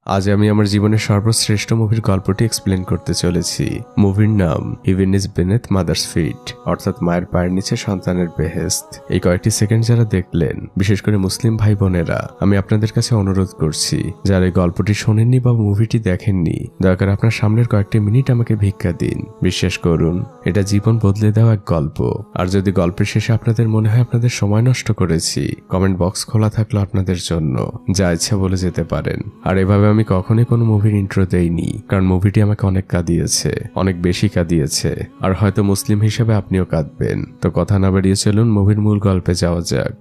আজ আমি আমার জীবনের সর্বশ্রেষ্ঠ মুভির গল্পটি এক্সপ্লেন করতে চলেছি। মুভির নাম heaven is beneath mother's feet, অর্থাৎ মায়ের পায়ের নিচে সন্তানের বেহেশত। এই কয়েকটি সেকেন্ড যারা দেখলেন, বিশেষ করে মুসলিম ভাই বোনেরা, আমি আপনাদের কাছে অনুরোধ করছি, যারা এই গল্পটি শোনেননি বা মুভিটি দেখেননি, দয়া করে আপনার সামনের কয়েকটি মিনিট আমাকে ভিক্ষা দিন। বিশ্বাস করুন, এটা জীবন বদলে দেওয়া এক গল্প। আর যদি গল্পের শেষে আপনাদের মনে হয় আপনাদের সময় নষ্ট করেছি, কমেন্ট বক্স খোলা থাকলো আপনাদের জন্য, যা ইচ্ছা বলে যেতে পারেন। আর এভাবে আমি কখনোই কোনো মুভির ইন্ট্রো দেইনি, কারণ মুভিটি আমাকে অনেক কাঁদিয়েছে, অনেক বেশি কাঁদিয়েছে। আর হয়তো মুসলিম হিসেবে আপনিও কাঁদবেন। তো কথা না বাড়িয়ে চলুন মুভির মূল গল্পে যাওয়া যাক।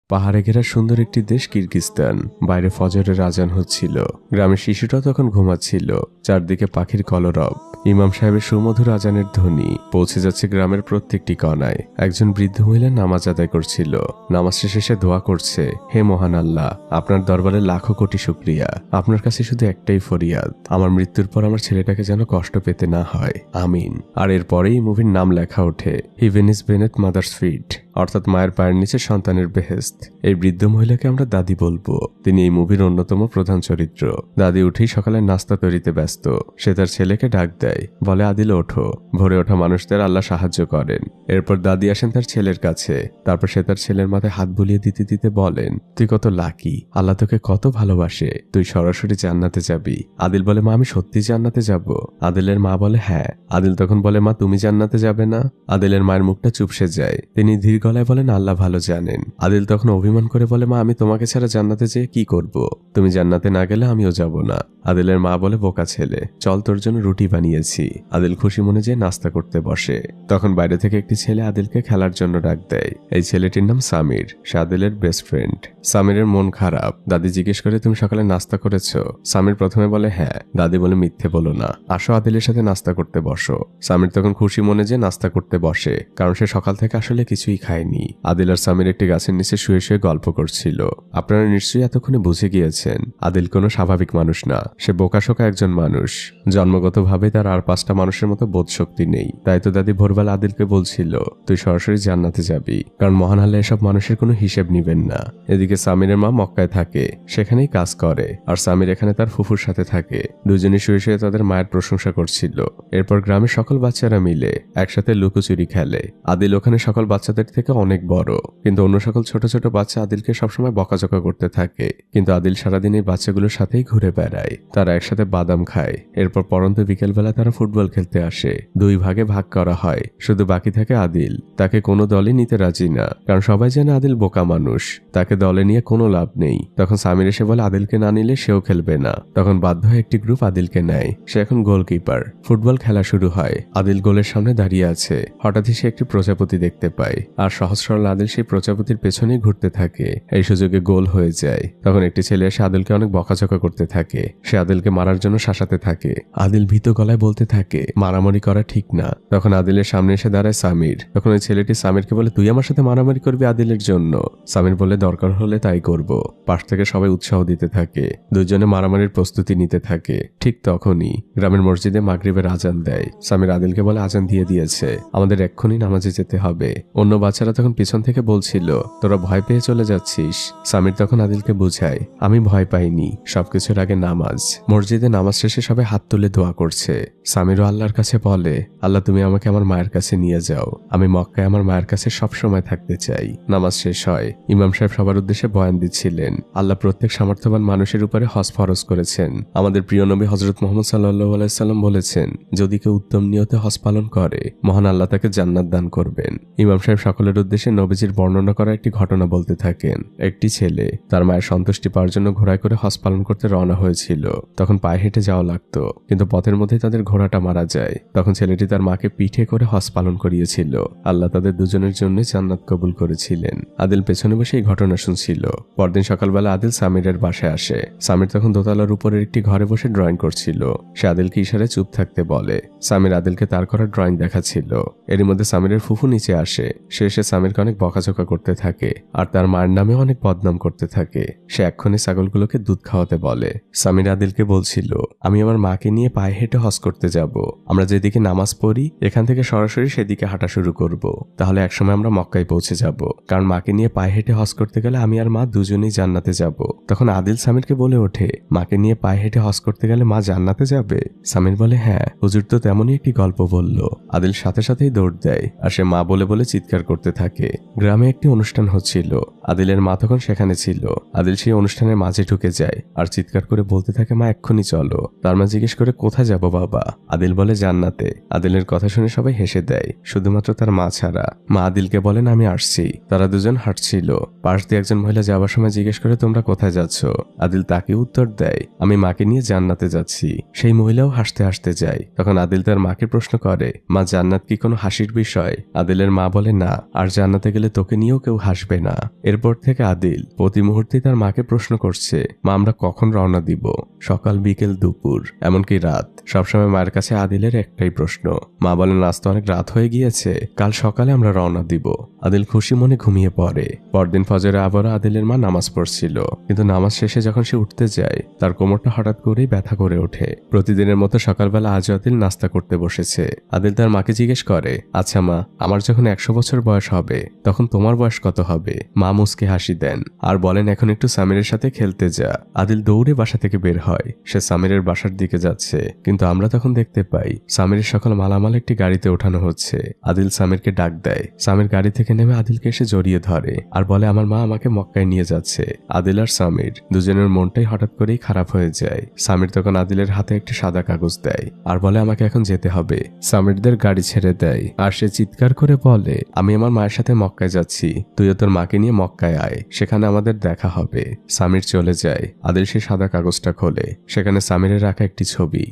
পাহাড়ে ঘেরা সুন্দর একটি দেশ কিরগিস্তান। বাইরে ফজরের আজান হচ্ছিল। গ্রামের শিশুরা তখন ঘুমাচ্ছিল। চারদিকে পাখির কলরব। ইমাম সাহেবের সুমধুর আজানের ধ্বনি পৌঁছে যাচ্ছে গ্রামের প্রত্যেকটি কণায়। একজন বৃদ্ধ মহিলা নামাজ আদায় করছিল। নামাজ শেষে সে দোয়া করছে, হে মহান আল্লাহ, আপনার দরবারে লাখো কোটি শুকরিয়া। আপনার কাছে শুধু একটাই ফরিয়াদ, আমার মৃত্যুর পর আমার ছেলেটাকে যেন কষ্ট পেতে না হয়, আমিন। আর এরপরেই মুভির নাম লেখা ওঠে, heaven is beneath mother's feet, অর্থাৎ মায়ের পায়ের নিচে সন্তানের বেহেশত। এই বৃদ্ধ মহিলাকে আমরা দাদি বলবো। তিনি এই মুভির অন্যতম প্রধান চরিত্র। দাদি উঠেই সকালে নাস্তা তৈরিতে ব্যস্ত। সে তার ছেলেকে ডাক দেয়, বলে, আদিল ওঠো। ভোরে ওঠা মানুষদের আল্লাহ সাহায্য করেন। এরপর দাদি আসেন তার ছেলের কাছে। তারপর সে তার ছেলের মাথায় হাত বুলিয়ে দিতে দিতে বলেন, তুই কত লাকি, আল্লাহ তোকে কত ভালোবাসে, তুই সরাসরি জান্নাতে যাবি। আদিল বলে, মা আমি সত্যি জান্নাতে যাব? আদিলের মা বলে, হ্যাঁ। আদিল তখন বলে, মা তুমি জান্নাতে যাবে না? আদিলের মায়ের মুখটা চুপসে যায়। তিনি ধীর গলায় বলেন, আল্লাহ ভালো জানেন। আদিল তখন অভিমান করে বলে, মা আমি তোমাকে ছাড়া জান্নাতে যেয়ে কি করব? তুমি জান্নাতে না গেলে আমিও যাব না। আদিলের মা বলে, বোকা ছেলে, চল তোর জন্য রুটি বানিয়েছি। আদিল খুশি মনে যেয়ে নাস্তা করতে বসে। তখন বাইরে থেকে একটি ছেলে আদিলকে খেলার জন্য ডাক দেয়। এই ছেলেটির নাম সামির। সে আদিলের বেস্ট ফ্রেন্ড। সামিরের মন খারাপ। দাদি জিজ্ঞেস করে, তুমি সকালে নাস্তা করেছো? সামির প্রথমে বলে, হ্যাঁ। দাদি বলে, মিথ্যে বলো না, আসো আদিলের সাথে নাস্তা করতে বসো। সামির তখন খুশি মনে যে নাস্তা করতে বসে, কারণ সে সকাল থেকে আসলে কিছুই খায়নি। আদিল আর সামির একটি গাছের নিচে শুয়ে শুয়ে গল্প করছিল। আপনারা নিশ্চয়ই এতক্ষণে বুঝে গিয়েছেন, আদিল কোনো স্বাভাবিক মানুষ না। সে বোকাশোকা একজন মানুষ। জন্মগতভাবে তার আর 5টা মানুষের মতো বোধ শক্তি নেই। তাই তো দাদি ভোরবেলা আদিলকে বলছিল, তুই সরাসরি জান্নাতে যাবি, কারণ মহান আল্লাহ এসব মানুষের কোনো হিসেব নিবেন না। এদিকে সামিরের মা মক্কায় থাকে, সেখানেই কাজ করে। আর সামির এখানে তার ফুফুর সাথে থাকে। দুজনে শুয়ে শুয়ে তাদের মায়ের প্রশংসা করছিল। এরপর গ্রামের সকল বাচ্চারা মিলে একসাথে লুকোচুরি খেলে। আদিল ওখানে সকল বাচ্চাদের থেকে অনেক বড়, কিন্তু অন্য সকল ছোট ছোট বাচ্চা আদিলকে সবসময় বকাঝকা করতে থাকে। কিন্তু আদিল সারাদিন এই বাচ্চাগুলোর সাথেই ঘুরে বেড়ায়। তারা একসাথে বাদাম খায়। এরপর পরন্ত বিকেলবেলা তারা ফুটবল খেলতে আসে। 2 ভাগে ভাগ করা হয়। শুধু বাকি থাকে আদিল। তাকে কোনো দলই নিতে রাজি না, কারণ সবাই জানে আদিল বোকা মানুষ, তাকে দলে নিয়ে কোনো লাভ নেই। তখন সামির এসে বলে, আদিলকে না নিলে সেও খেলবে না। তখন বাধ্য হয়ে একটি গ্রুপ আদিলকে নেয়। সে এখন গোলকিপার। ফুটবল খেলা শুরু হয়। আদিল গোলের সামনে দাঁড়িয়ে আছে। হঠাৎই সে একটি প্রজাপতি দেখতে পায়। আর সহজ সরল আদিল সেই প্রজাপতির পেছনেই ঘুরতে থাকে। এই সুযোগে গোল হয়ে যায়। তখন একটি ছেলে এসে আদিলকে অনেক বকাঝকা করতে থাকে। সে আদিলকে মারার জন্য শাসাতে থাকে। আদিল ভীত গলায় বলতে থাকে, মারামারি করা ঠিক না। তখন আদিলের সামনে এসে দাঁড়ায় সামির। তখন ওই ছেলেটি সামিরকে বলে, তুই আমার সাথে মারামারি করবি আদিলের জন্য? সামির বলে, দরকার হলে তাই করব। পাশ থেকে সবাই উৎসাহ দিতে থাকে। দুজনে মারামারির প্রস্তুতি নিতে থাকে। ঠিক তখনই গ্রামের মসজিদে মাগরিবের আজান দেয়। সামির আদিলকে বলে, আজান দিয়ে দিয়েছে, আমাদের এক্ষুনি নামাজে যেতে হবে। অন্য বাচ্চারা তখন পিছন থেকে বলছিল, তোরা ভয় পেয়ে চলে যাচ্ছিস। সামির তখন আদিলকে বুঝায়, আমি ভয় পাইনি, সবকিছুর আগে নামাজ। মসজিদে নামাজ শেষে সবাই হাত তুলে দোয়া করছে। সামিরও আল্লাহর কাছে বলে, আল্লাহ তুমি আমাকে আমার মায়ের কাছে নিয়ে যাও, আমি মক্কায় আমার মায়ের কাছে সবসময় থাকতে চাই। নামাজ শেষ হয়। ইমাম সাহেব সবার উদ্দেশ্যে বয়ান দিচ্ছিলেন। আল্লাহ প্রত্যেক সামর্থ্যবান মানুষের উপরে হজ ফরজ করেছেন। আমাদের প্রিয় নবী হযরত মুহাম্মদ সাল্লাল্লাহু আলাইহি সাল্লাম বলেছেন, যদি কেউ উত্তম নিয়তে হজ পালন করে, মহান আল্লাহ তাকে জান্নাত দান করবেন। ইমাম সাহেব সকলের উদ্দেশ্যে নবীজির বর্ণনা করা একটি ঘটনা বলতে থাকেন। একটি ছেলে তার মায়ের সন্তুষ্টি পাওয়ার জন্য ঘোড়ায় করে হজ পালন করতে রওনা হয়েছিল। তখন পায়ে হেঁটে যাওয়া লাগতো, কিন্তু পথের মধ্যে তাদের ঘোড়াটা মারা যায়। তখন ছেলেটি তার মাকে পিঠে করে হজ পালন করিয়েছিল। আল্লাহ তাদের দুজনের জন্য জান্নাত কবুল করেছিলেন। আদিল পেছনে বসে এই ঘটনা শুনছিল। পরদিন সকালবেলা আদিল সামিরের বাসায় আসে। সামির তখন দোতলার উপরের একটি ঘরে বসে ড্রয়িং করছিল। সে আদিলকে ইশারায় চুপ থাকতে বলে। সামির আদিলকে তার করা ড্রয়িং দেখাচ্ছিল। এর মধ্যে সামিরের ফুফু নিচে আসে। সে এসে সে সামিরকে অনেক বকাঝকা করতে থাকে আর তার মায়ের নামে অনেক বদনাম করতে থাকে। সে এক্ষুনি ছাগলগুলোকে দুধ খাওয়াতে বলে। সামির আদিলকে বলছিল, আমি আমার মাকে নিয়ে পায়ে হেঁটে হজ করতে যাব। আমরা যেদিকে নামাজ পড়ি এখান থেকে সরাসরি সেদিকে হাঁটা শুরু করব। তাহলে একসময় আমরা মক্কায় পৌঁছে যাব, কারণ মাকে নিয়ে পায়ে হেঁটে হজ করতে গেলে আমি আর মা দুজনেই জান্নাতে যাব। তখন আদিল সামিরকে বলে ওঠে, মাকে নিয়ে পায়ে হেঁটে হজ করতে গেলে মা জান্নাতে যাবে? সামির বলে, হ্যাঁ হুজুর তো তেমনই একটি গল্প বলল। আদিল সাথে সাথেই দৌড় দেয় আর সে মা বলে বলে চিৎকার করতে থাকে। গ্রামে একটি অনুষ্ঠান হচ্ছিল, আদিলের মা তখন সেখানে ছিল। আদিল সেই অনুষ্ঠানের মাঝে ঢুকে যায় আর চিৎকার করে বলতে থাকে, মা এক্ষুনি চলো। তার মা জিজ্ঞেস করে, কোথায় যাব বাবা? আদিল বলে, জান্নাতে। আদিলের কথা শুনে সবাই হেসে দেয়, শুধুমাত্র তার মা ছাড়া। মা আদিলকে বলেন, আমি আসছি। তারা দুজন হাঁটছিল। পাশ দিয়ে একজন মহিলা যাবার সময় জিজ্ঞেস করে, তোমরা কোথায় যাচ্ছ? আদিল তাকে উত্তর দেয়, আমি মাকে নিয়ে জান্নাতে যাচ্ছি। সেই মহিলাও হাসতে হাসতে যায়। তখন আদিল তার মাকে প্রশ্ন করে, মা জান্নাত কি কোনো হাসির বিষয়? আদিলের মা বলে, না, আর জান্নাতে গেলে তোকে নিয়েও কেউ হাসবে না। এরপর থেকে আদিল প্রতি মুহূর্তে তার মাকে প্রশ্ন করছে, মা আমরা কখন রওনা দিব? সকাল, বিকেল, দুপুর, এমনকি রাত, সবসময় মায়ের কাছে আদিলের একটাই প্রশ্ন। মা বলেন, আজ তো অনেক রাত হয়ে গিয়েছে, কাল সকালে আমরা রওনা দিব। আদিল খুশি মনে ঘুমিয়ে পড়ে। পরদিন ফজরে আবারও আদিলের মা নামাজ পড়ছিল, কিন্তু নামাজ শেষে যখন সে উঠতে যায় তার কোমরটা হঠাৎ করেই ব্যথা করে ওঠে। প্রতিদিনের মতো সকালবেলা আজ আদিল নাস্তা করতে বসেছে। আদিল তার মাকে জিজ্ঞেস করে, আচ্ছা মা, আমার যখন 100 বছর বয়স হবে তখন তোমার বয়স কত হবে? মা মুচকে হাসি দেন আর বলেন, এখন একটু সামিরের সাথে খেলতে যা। আদিল দৌড়ে বাসা থেকে বের হয়। সে সামিরের বাসার দিকে যাচ্ছে, কিন্তু আমরা তখন দেখতে পাই সামিরের সকল মালামাল একটি গাড়িতে ওঠানো হচ্ছে। আদিল সামিরকে ডাক দেয়। সামির গাড়ি থেকে নেমে আদিলকে এসে জড়িয়ে ধরে আর বলে, আমার মা আমাকে মক্কায় নিয়ে যাচ্ছে। আদিল আর সামির দুজনের মনটাই হঠাৎ করেই খারাপ হয়ে যায়। সামির তখন আদিলের হাতে একটি সাদা কাগজ দেয় আর বলে, আমাকে এখন যেতে হবে। সামিরদের গাড়ি ছেড়ে দেয় আর সে চিৎকার করে বলে, আমি আমার মায়ের সাথে মক্কায় যাচ্ছি, তুইও তোর মাকে নিয়ে মক্কায় আয়, সেখানে আমাদের দেখা হবে। সামির চলে যায়। আদিল সে সাদা কাগজটা খোলে। সেখানে সামিরের রাখা একটি ছবি।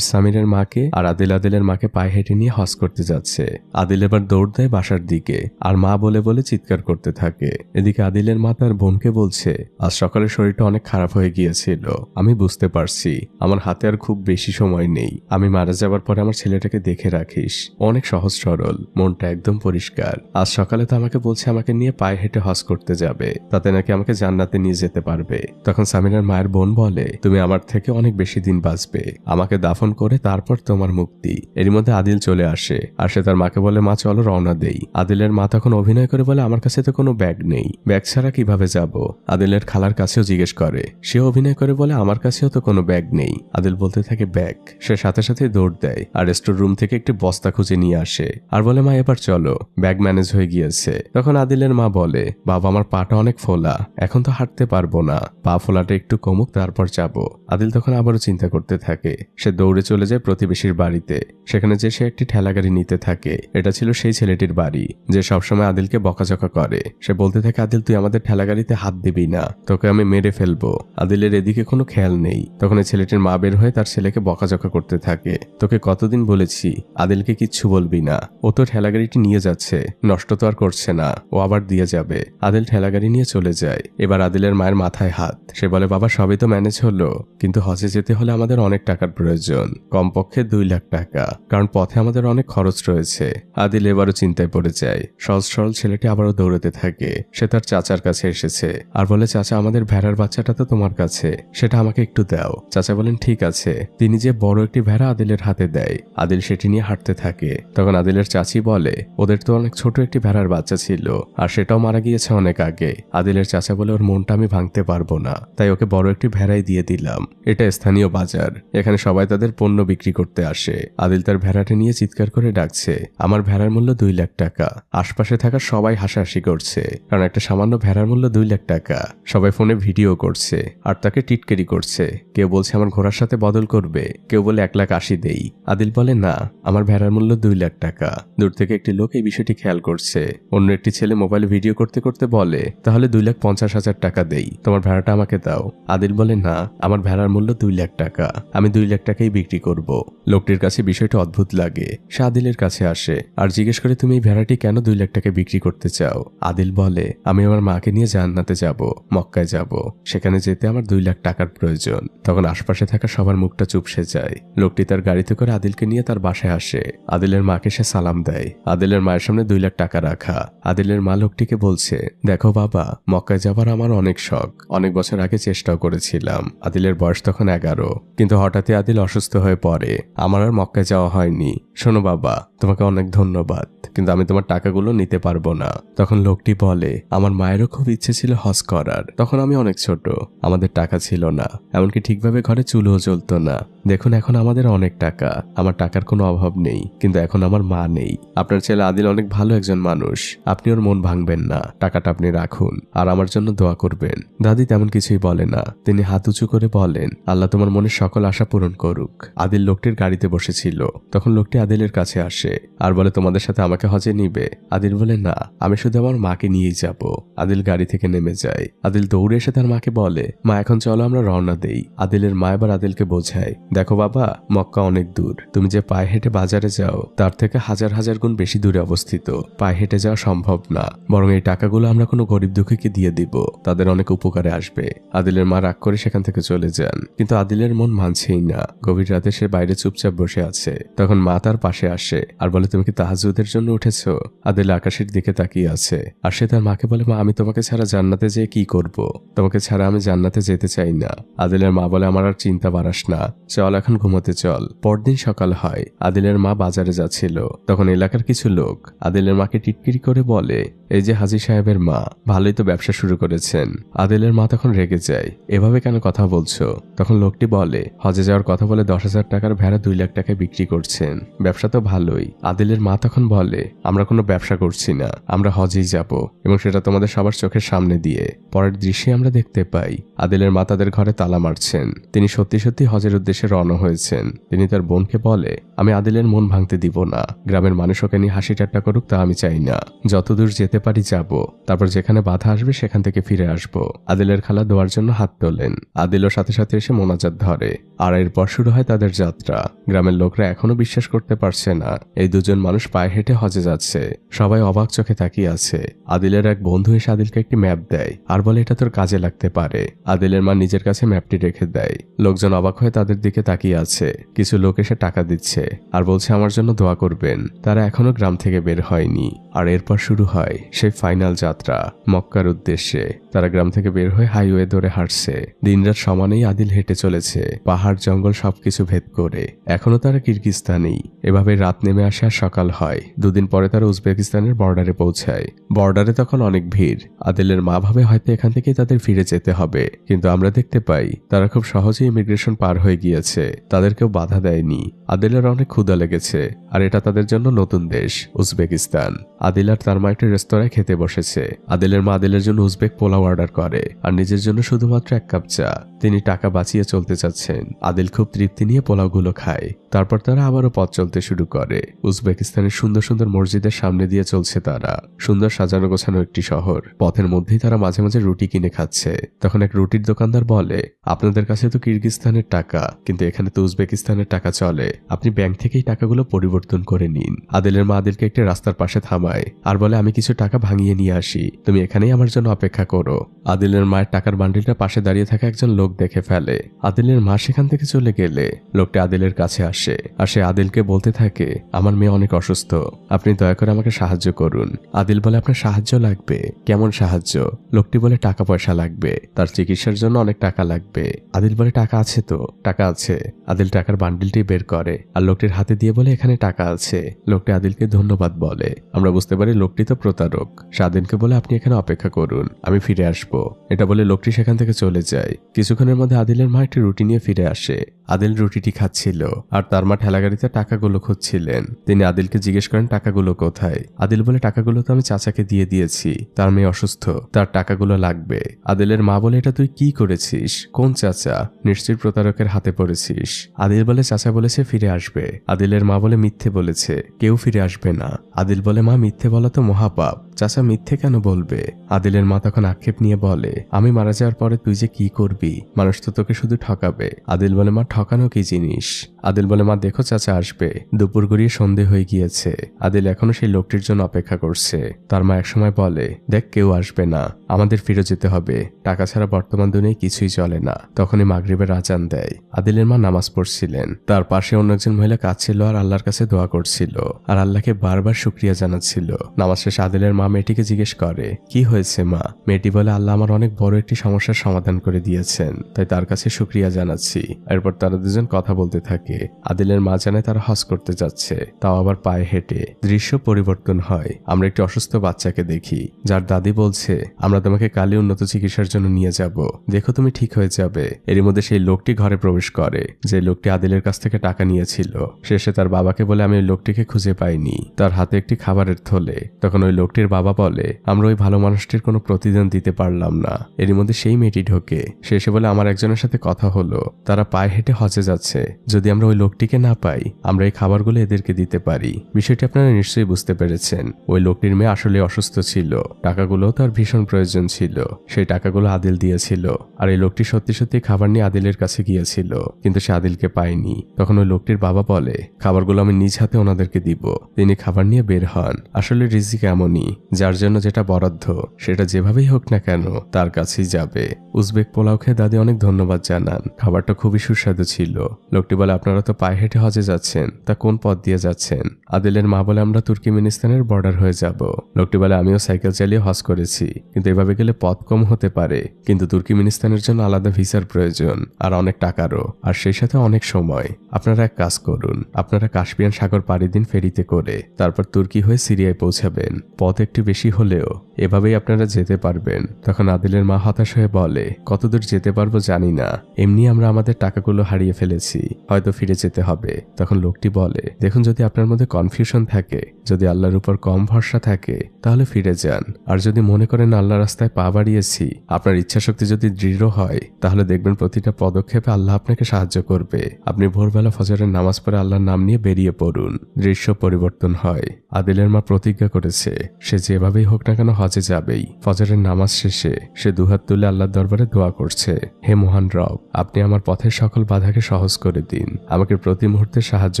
সামিরের মাকে আর আদিলের মাকে পায়ে হেঁটে নিয়ে হজ করতে যাচ্ছে। আদিল এবার দৌড় দেয় বাসার দিকে আর মা বলে বলে চিৎকার করতে থাকে। এদিকে আদিলের মা তার বোনকে বলছে, আজ সকালে শরীরটা অনেক খারাপ হয়ে গিয়েছিল, আমি বুঝতে পারছি আমার হাতে আর খুব বেশি সময় নেই। আমি মারা যাবার পরে আমার ছেলেটাকে দেখে রাখিস, অনেক সহজ সরল, মনটা একদম পরিষ্কার। আজ সকালে তো আমাকে বলছে আমাকে নিয়ে পায়ে হেঁটে হজ করতে যাবে, তাতে নাকি আমাকে জান্নাতে নিয়ে যেতে পারবে। তখন সামিরার মায়ের বোন বলে, তুমি আমার থেকে অনেক বেশি দিন বাঁচবে, আমাকে দাফন করে তারপর তোমার মুক্তি। এরই মধ্যে আদিল চলে আসে আর সে তার মাকে বলে, মা চলো রওনা দেই। আদিলের মা তখন অভিনয় করে বলে, আমার কাছে তো কোনো ব্যাগ নেই, ব্যাগ ছাড়া কিভাবে যাব? আদিলের খালার কাছেও জিজ্ঞেস করে, সে অভিনয় করে বলে, আমার কাছেও তো কোনো ব্যাগ নেই। আদিল বলতে থাকে ব্যাগ। সে সাথে সাথে দৌড় দেয় আর স্টোর রুম থেকে একটি বস্তা খুঁজে নিয়ে আসে আর বলে, মা এবার চলো, ব্যাগ ম্যানেজ হয়ে গিয়েছে। তখন আদিলের মা বলে, বাবা আমার পাটা অনেক ফোলা, এখন তো হাঁটতে পারবো না, পা ফোলাটা একটু কমুক তারপর যাব। আদিল তখন আবারও চিন্তা করতে থাকে। সে দৌড়ে চলে যায় প্রতিবেশীর বাড়িতে। সেখানে যে সে একটি ঠেলাগাড়ি নিতে থাকে। এটা ছিল সেই ছেলেটির বাড়ি যে সবসময় আদিলকে বকাঝকা করে। সে বলতে থাকে, আদিল তুই আমাদের ঠেলাগাড়িতে হাত দিবি না, তোকে আমি মেরে ফেলবো। আদিলের এদিকে কোনো খেয়াল নেই। তখন এই ছেলেটির মা বের হয়ে তার ছেলেকে বকাঝকা করতে থাকে, তোকে কতদিন বলেছি আদিলকে কিচ্ছু বলবি না, ও তো ঠেলাগাড়িটি নিয়ে যাচ্ছে, নষ্ট তো আর করছে না, ও আবার দিয়ে যাবে। আদিল ঠেলাগাড়ি নিয়ে চলে যায়। এবার আদিলের মায়ের মাথায় হাত। সে বলে, বাবা সবই তো ম্যানেজ হলো, কিন্তু হজে যেতে হলে আমাদের অনেক টাকার প্রয়োজন, কমপক্ষে 2 লাখ টাকা, কারণ পথে আমাদের অনেক খরচ রয়েছে। আদিল এবারও চিন্তায় পড়ে যায়। সহজ সরল ছেলেটি আবারও দৌড়াতে থাকে। সে তার চাচার কাছে এসেছে আর বলে, চাচা আমাদের ভেড়ার বাচ্চাটা তো তোমার কাছে, সেটা আমাকে একটু দাও। চাচা বলেন, ঠিক আছে। তিনি যে বড় একটি ভেড়া আদিলের হাতে দেয়। আদিল সেটি নিয়ে হাঁটতে থাকে। তখন আদিলের চাচি বলে, ওদের তো অনেক ছোট একটি ভেড়ার বাচ্চা ছিল আর সেটাও মারা গিয়েছে অনেক আগে। আদিলের চাচা বলে, ওর মনটা আমি ভাঙতে পারবো না, তাই ওকে বড় একটি ভেড়াই দিয়ে দিলাম। এটা স্থানীয় বাজার, এখানে সবাই তাদের পণ্য বিক্রি করতে আসে। আদিল তার ভেড়াটা নিয়ে চিৎকার করে ডাকছে, আমার ভেড়ার মূল্য 2 লাখ টাকা। আশপাশে থাকা সবাই হাসাহাসি করছে, কারণ একটা সামান্য ভেড়ার মূল্য 2 লাখ টাকা। সবাই ফোনে ভিডিও করছে আর তাকে টিটকেরি করছে। কেউ বলছে আমার ঘোড়ার সাথে বদল করবে, কেউ বলে 1,80,000 দেই। আদিল বলে, না, আমার ভেড়ার মূল্য 2 লাখ টাকা। দূর থেকে একটি লোক এই বিষয়টি খেয়াল করছে। অন্য একটি ছেলে মোবাইলে ভিডিও করতে করতে বলে, তাহলে 2,50,000 টাকা দেই, তোমার ভেড়াটা আমাকে দাও। আদিল বলে, না, আমার ভেড়ার মূল্য 2 লাখ টাকা, আমি 2 লাখ টাকাই বিক্রি করব। লোকটির কাছে বিষয়টা অদ্ভুত লাগে। সে আদিলের কাছে আসে আর জিজ্ঞেস করে, তুমি এই ভেড়াটি কেন 2 লাখ টাকা বিক্রি করতে চাও? আদিল বলে, আমি আমার মাকে নিয়ে জান্নাতে যাব, মক্কায় যাব, সেখানে যেতে আমার 2 লাখ টাকার প্রয়োজন। তখন আশপাশে থাকা সবার মুখটা চুপসে যায়। লোকটি তার গাড়িতে করে আদিলকে নিয়ে তার বাসায় আসে। আদিলের মাকে সে সালাম দেয়। আদিলের মায়ের সামনে 2 লাখ টাকা টাকা রাখা। আদিলের মা লোকটিকে বলছে, দেখো বাবা, মক্কায় যাবার আমার অনেক শখ, অনেক বছর আগে চেষ্টাও করেছিলাম। আদিলের বয়স তখন 11, কিন্তু হঠাৎই আদিল অসুস্থ হয়ে পড়ে, আমার আর মক্কায় যাওয়া হয়নি। শোনো বাবা, তোমাকে অনেক ধন্যবাদ, কিন্তু আমি তোমার টাকাগুলো নিতে পারবো না। তখন লোকটি বলে, আমার মায়েরও খুব ইচ্ছে ছিল হজ করার, তখন আমি অনেক ছোট, আমাদের টাকা ছিল না, এমনকি ঠিকভাবে ঘরে চুলোও জ্বলতো না। দেখুন এখন আমাদের অনেক টাকা, আমার টাকার কোনো অভাব নেই, কিন্তু এখন আমার মা নেই। আপনার ছেলে আদিল অনেক ভালো একজন মানুষ, আপনি ওর মন ভাঙবেন না, টাকাটা আপনি রাখুন আর আমার জন্য দোয়া করবেন। দাদি তেমন কিছুই বলে না, তিনি হাত উঁচু করে বলেন, আল্লাহ তোমার মনের সকল আশা পূরণ করুক। আদিল লোকটির গাড়িতে বসেছিল, তখন লোকটি আদিলের কাছে আসে আর বলে, তোমাদের সাথে আমাকে হজে নিবে? আদিল বলে, না, আমি শুধু আমার মাকে নিয়েই যাব। আদিল গাড়ি থেকে নেমে যায়। আদিল দৌড়ে এসে তার মাকে বলে, মা এখন চলো আমরা রওনা দেই। আদিলের মা এবার আদিলকে বোঝায়, দেখো বাবা, মক্কা অনেক দূর, তুমি যে পায়ে হেঁটে বাজারে যাও তার থেকে হাজার হাজার গুণ বেশি দূরে অবস্থিত, পায়ে হেঁটে যাওয়া সম্ভব না, বরং এই টাকাগুলো আমরা কোনো গরিব দুঃখীকে দিয়ে দিব, তাদের অনেক উপকারে আসবে। আদিলের মা রাগ করে সেখান থেকে চলে যান, কিন্তু আদিলের মন মানছেই না। গভীর রাতে সে বাইরে চুপচাপ বসে আছে, তখন মা তার পাশে আসে আর বলে, তুমি কি তাহাজ্জুদের জন্য উঠেছো? আদিল আকাশের দিকে তাকিয়ে আছে আর সে তার মাকে বলে, মা আমি তোমাকে ছাড়া জান্নাতে যেয়ে কি করব? তোমাকে ছাড়া আমি জান্নাতে যেতে চাই না। আদিলের মা বলে, আমার আর চিন্তা বাড়াস না, চল এখন ঘুমোতে চল। পরদিন সকাল হয়, আদিলের মা বাজারে যাচ্ছিল, তখন এলাকার কিছু লোক আদিলের মাকে টিটকিরি করে বলে, এই যে হাজী সাহেবের মা, ভালোই তো ব্যবসা শুরু করেছেন। আদিলের মা তখন রেগে যায়, এভাবে কেন কথা বলছো? তখন লোকটি বলে, হজে যাওয়ার কথা বলে 10,000 টাকার ভেড়া 2 লাখ টাকায় বিক্রি করছেন, ব্যবসা তো ভালোই। আদিলের মা তখন বলে, আমরা কোনো ব্যবসা করছি না, আমরা হজেই যাব, এবং সেটা তোমাদের সবার চোখের সামনে দিয়ে। পরের দৃশ্যে আমরা দেখতে পাই আদিলের মা তাদের ঘরে তালা মারছেন, তিনি সত্যি সত্যি হজের উদ্দেশ্যে রওনা হয়েছেন। তিনি তার বোনকে বলে, আমি আদিলের মন ভাঙতে দিব না, গ্রামের মানুষ ওকে নিয়ে হাসি ঠাট্টা করুক তা আমি চাই না, যতদূর যেতে পারি যাব, তারপর যেখানে বাধা আসবে সেখান থেকে ফিরে আসব। আদিলের খালা দোয়ার জন্য হাত তোলেন, আদিলও সাথে সাথে এসে মোনাজাত ধরে, আর এরপর শুরু হয় তাদের যাত্রা। গ্রামের লোকরা এখনো বিশ্বাস করতে পারছে না এই দুজন মানুষ পায়ে হেঁটে হজে যাচ্ছে, সবাই অবাক চোখে তাকিয়ে আছে। আদিলের এক বন্ধু এসে আদিলকে একটি ম্যাপ দেয় আর বলে, এটা তোর কাজে লাগতে পারে। আদিলের মা নিজের কাছে ম্যাপটি রেখে দেয়। লোকজন অবাক হয়ে তাদের দিকে তাকিয়ে আছে, কিছু লোক এসে টাকা দিচ্ছে আর বলছে আমার জন্য দোয়া করবেন। তারা এখনো গ্রাম থেকে বের হয়নি, আর এরপর শুরু হয় সেই ফাইনাল যাত্রা মক্কার উদ্দেশ্যে। তারা গ্রাম থেকে বের হয়ে হাইওয়ে ধরে হাঁটছে, দিনরাত সমানেই আদিল হেঁটে চলেছে, পাহাড় জঙ্গল সবকিছু ভেদ করে। এখনো তারা কিরগিস্তানেই। এভাবে রাত নেমে আসে আর সকাল হয়। 2 দিন পরে তারা উজবেকিস্তানের বর্ডারে পৌঁছায়। বর্ডারে তখন অনেক ভিড়। আদিলের মা ভাবে হয়তো এখান থেকেই তাদের ফিরে যেতে হবে, কিন্তু আমরা দেখতে পাই তারা খুব সহজেই ইমিগ্রেশন পার হয়ে গিয়েছে, তাদের কেউ বাধা দেয়নি। আদিলের অনেক ক্ষুধা লেগেছে, আর এটা তাদের জন্য নতুন দেশ উজবেকিস্তান। আদিল আর তার মা একটি রেস্তোরাঁয় খেতে বসেছে। আদিলের মা আদিলের জন্য উজবেক পোলাও অর্ডার করে আর নিজের জন্য শুধুমাত্র 1 কাপ চা। তিনি টাকা বাঁচিয়ে চলতে চাচ্ছেন। আদিল খুব তৃপ্তি নিয়ে পোলাওগুলো খায়। তারপর তারা আবারও পথ চলতে শুরু করে। উজবেকিস্তানের সুন্দর সুন্দর মসজিদের সামনে দিয়ে চলছে তারা। সুন্দর সাজানো গোছানো একটি শহর। পথের মধ্যেই তারা মাঝে মাঝে রুটি কিনে খাচ্ছে। তখন এক রুটির দোকানদার বলে, আপনাদের কাছে তো কিরগিস্তানের টাকা, কিন্তু এখানে তো উজবেকিস্তানের টাকা চলে, আপনি ব্যাংক থেকেই টাকাগুলো পরিবর্তন করে নিন। আদিলের মা আদিলকে একটি রাস্তার পাশে থামায় আর বলে, আমি কিছু টাকা ভাঙিয়ে নিয়ে আসি, তুমি এখানেই আমার জন্য অপেক্ষা করো। আদিলের মায়ের টাকার বান্ডিলটা পাশে দাঁড়িয়ে থাকা একজন লোক দেখে ফেলে। আদিলের মা সেখান থেকে চলে গেলে লোকটি আদিলের কাছে আসে আর সে আদিলকে বলতে থাকে, আমার মেয়ে অনেক অসুস্থ, আপনি দয়া করে আমাকে সাহায্য করুন। আদিল বলে, আপনার সাহায্য লাগবে? কেমন সাহায্য? লোকটি বলে, টাকা পয়সা লাগবে, তার চিকিৎসার জন্য অনেক টাকা লাগবে। আদিল বলে, টাকা আছে তো? টাকা আছে। আদিল টাকার বান্ডিলটি বের করে আর লোকটির হাতে দিয়ে বলে, এখানে টাকা আছে। লোকটি আদিলকে ধন্যবাদ বলে। আমরা বুঝতে পারি লোকটি তো প্রতারক। সে আদিলকে বলে, আপনি এখানে অপেক্ষা করুন, আমি ফিরে আসবো। এটা বলে লোকটি সেখান থেকে চলে যায়। কিছুক্ষণের মধ্যে আদিলের মা একটি রুটি নিয়ে ফিরে আসে। আদিল রুটিটি খাচ্ছিল আর তার মা ঠেলাগাড়িতে টাকাগুলো খুঁজছিলেন। তিনি আদিলকে জিজ্ঞেস করেন, টাকাগুলো কোথায়? আদিল বলে, টাকাগুলো তো আমি চাচাকে দিয়ে দিয়েছি, তার মেয়ে অসুস্থ, তার টাকাগুলো লাগবে। আদিলের মা বলে, এটা তুই কি করেছিস? কোন চাচা? নিশ্চয়ই প্রতারকের হাতে পড়েছিস। আদিল বলে, চাচা বলেছে ফিরে আসবে। আদিলের মা বলে, মিথ্যে বলেছে, কেউ ফিরে আসবে না। আদিল বলে, মা মিথ্যে বলা তো মহাপাপ, চাচা মিথ্যে কেন বলবে? আদিলের মা তখন আক্ষেপ নিয়ে বলে, আমি মারা যাওয়ার পরে তুই যে কি করবি মানুষ তো তোকে শুধু ঠকাবে। আদিল বলে, মা ঠকানো কি জিনিস? আদিল বলে, মা দেখো চাচা আসবে। দুপুর গড়িয়ে সন্ধে হয়ে গিয়েছে। আদিল এখনো সেই লোকটির জন্য অপেক্ষা করছে। তার মা একসময় বলে, দেখ কেউ আসবে না, আমাদের ফিরে যেতে হবে, টাকা ছাড়া বর্তমান দুনিয়ায় কিছুই চলে না। তখনই মাগরিবের আজান দেয়। আদিলের মা নামাজ পড়ছিলেন, তার পাশে অন্য একজন মহিলা কাঁদছিল আর আল্লাহর কাছে দোয়া করছিল আর আল্লাহকে বারবার শুকরিয়া জানাচ্ছিল। নামাজ শেষে আদিলের মা মেয়েটিকে জিজ্ঞেস করে, কি হয়েছে মা? মেয়েটি বলে, আল্লাহ আমার অনেক বড় একটি সমস্যার সমাধান করে দিয়েছেন, তাই তার কাছে শুকরিয়া জানাচ্ছি। এরপর তারা দুজন কথা বলতে থাকে। আদিলের মা জানায় তারা হজ করতে যাচ্ছে, তাও আবার পায়ে হেঁটে। দৃশ্য পরিবর্তন হয়। আমরা একটি অসুস্থ বাচ্চাকে দেখি, যার দাদি বলছে, আমরা তোমাকে কালই উন্নত চিকিৎসার জন্য নিয়ে যাব, দেখো তুমি ঠিক হয়ে যাবে। এরই মধ্যে সেই লোকটি ঘরে প্রবেশ করে, যে লোকটি আদিলের কাছ থেকে টাকা নিয়েছিল। শেষে তার বাবাকে বলে, আমি ওই লোকটিকে খুঁজে পাইনি। তার হাতে একটি খাবারের থলে। তখন ওই লোকটির বাবা বলে, আমরা ওই ভালো মানুষটির কোনো প্রতিদান দিতে পারলাম না। এরই মধ্যে সেই মেয়েটি ঢোকে। সে এসে বলে, আমার একজনের সাথে কথা হলো, তারা পায়ে হেঁটে হজে যাচ্ছে, যদি আমরা ওই লোকটিকে না পাই আমরা এই খাবারগুলো এদেরকে দিতে পারি। বিষয়টি আপনারা নিশ্চয়ই বুঝতে পেরেছেন। ওই লোকটির মেয়ে আসলে অসুস্থ ছিল, টাকাগুলো তার ভীষণ প্রয়োজন ছিল, সেই টাকাগুলো আদিল দিয়েছিল। আর এই লোকটি সত্যি সত্যি খাবার নিয়ে আদিলের কাছে গিয়েছিল, কিন্তু সে আদিলকে পায়নি। তখন ওই লোকটির বাবা বলে, খাবারগুলো আমি নিজ হাতে ওনাদেরকে দিব। তিনি খাবার নিয়ে বের হন। আসলে রিজিক এমনই, যার জন্য যেটা বরাদ্দ সেটা যেভাবেই হোক না কেন তার কাছেই যাবে। উজবেক পোলাও খেয়ে দাদি অনেক ধন্যবাদ জানান, খাবারটা খুবই সুস্বাদু ছিল। লোকটি বলে, আপনারা তো পায়ে হেঁটে হজে যাচ্ছেন, তা কোন পথ দিয়ে যাচ্ছেন? আদিলের মা বলে, আমরা তুর্কিমেনিস্তানের বর্ডার হয়ে যাব। লোকটি বলে, আমিও সাইকেল চালিয়ে হজ করেছি, কিন্তু এভাবে গেলে পথ কম হতে পারে, কিন্তু তুর্কিমেনিস্তানের জন্য আলাদা ভিসার প্রয়োজন আর অনেক টাকারও, আর সেই সাথে অনেক সময়। আপনারা এক কাজ করুন, আপনারা কাস্পিয়ান সাগর পাড়ি দিন ফেরিতে করে, তারপর তুর্কি হয়ে সিরিয়ায় পৌঁছাবেন। পথ একটু বেশি হলেও এভাবেই আপনারা যেতে পারবেন। তখন আদিলের মা হতাশ হয়ে বলে, কতদূর যেতে পারবো জানি না, এমনি আমরা আমাদের টাকাগুলো হারিয়ে ফেলেছি, হয়তো ফিরে যেতে হবে। তখন লোকটি বলে, দেখুন যদি আপনার মধ্যে কনফিউশন থাকে, যদি আল্লাহর উপর কম ভরসা থাকে, তাহলে ফিরে যান। আর যদি মনে করেন আল্লাহ রাস্তায় পা বাড়িয়েছি, আপনার ইচ্ছাশক্তি যদি দৃঢ় হয়, তাহলে দেখবেন প্রতিটা পদক্ষেপে আল্লাহ আপনাকে সাহায্য করবে। আপনি ভোরবেলা ফজরের নামাজ পড়ে আল্লাহর নাম নিয়ে বেরিয়ে পড়ুন। দৃশ্য পরিবর্তন হয়। আদিলের মা প্রতিজ্ঞা করেছে, সে যেভাবেই হোক না কেন হজে যাবেই। ফজরের নামাজ শেষে সে দুহাত তুলে আল্লাহর দরবারে দোয়া করছে, হে মহান রব, আপনি আমার পথের সকল বাধাকে সহজ করে দিন, আমাকে প্রতি মুহূর্তে সাহায্য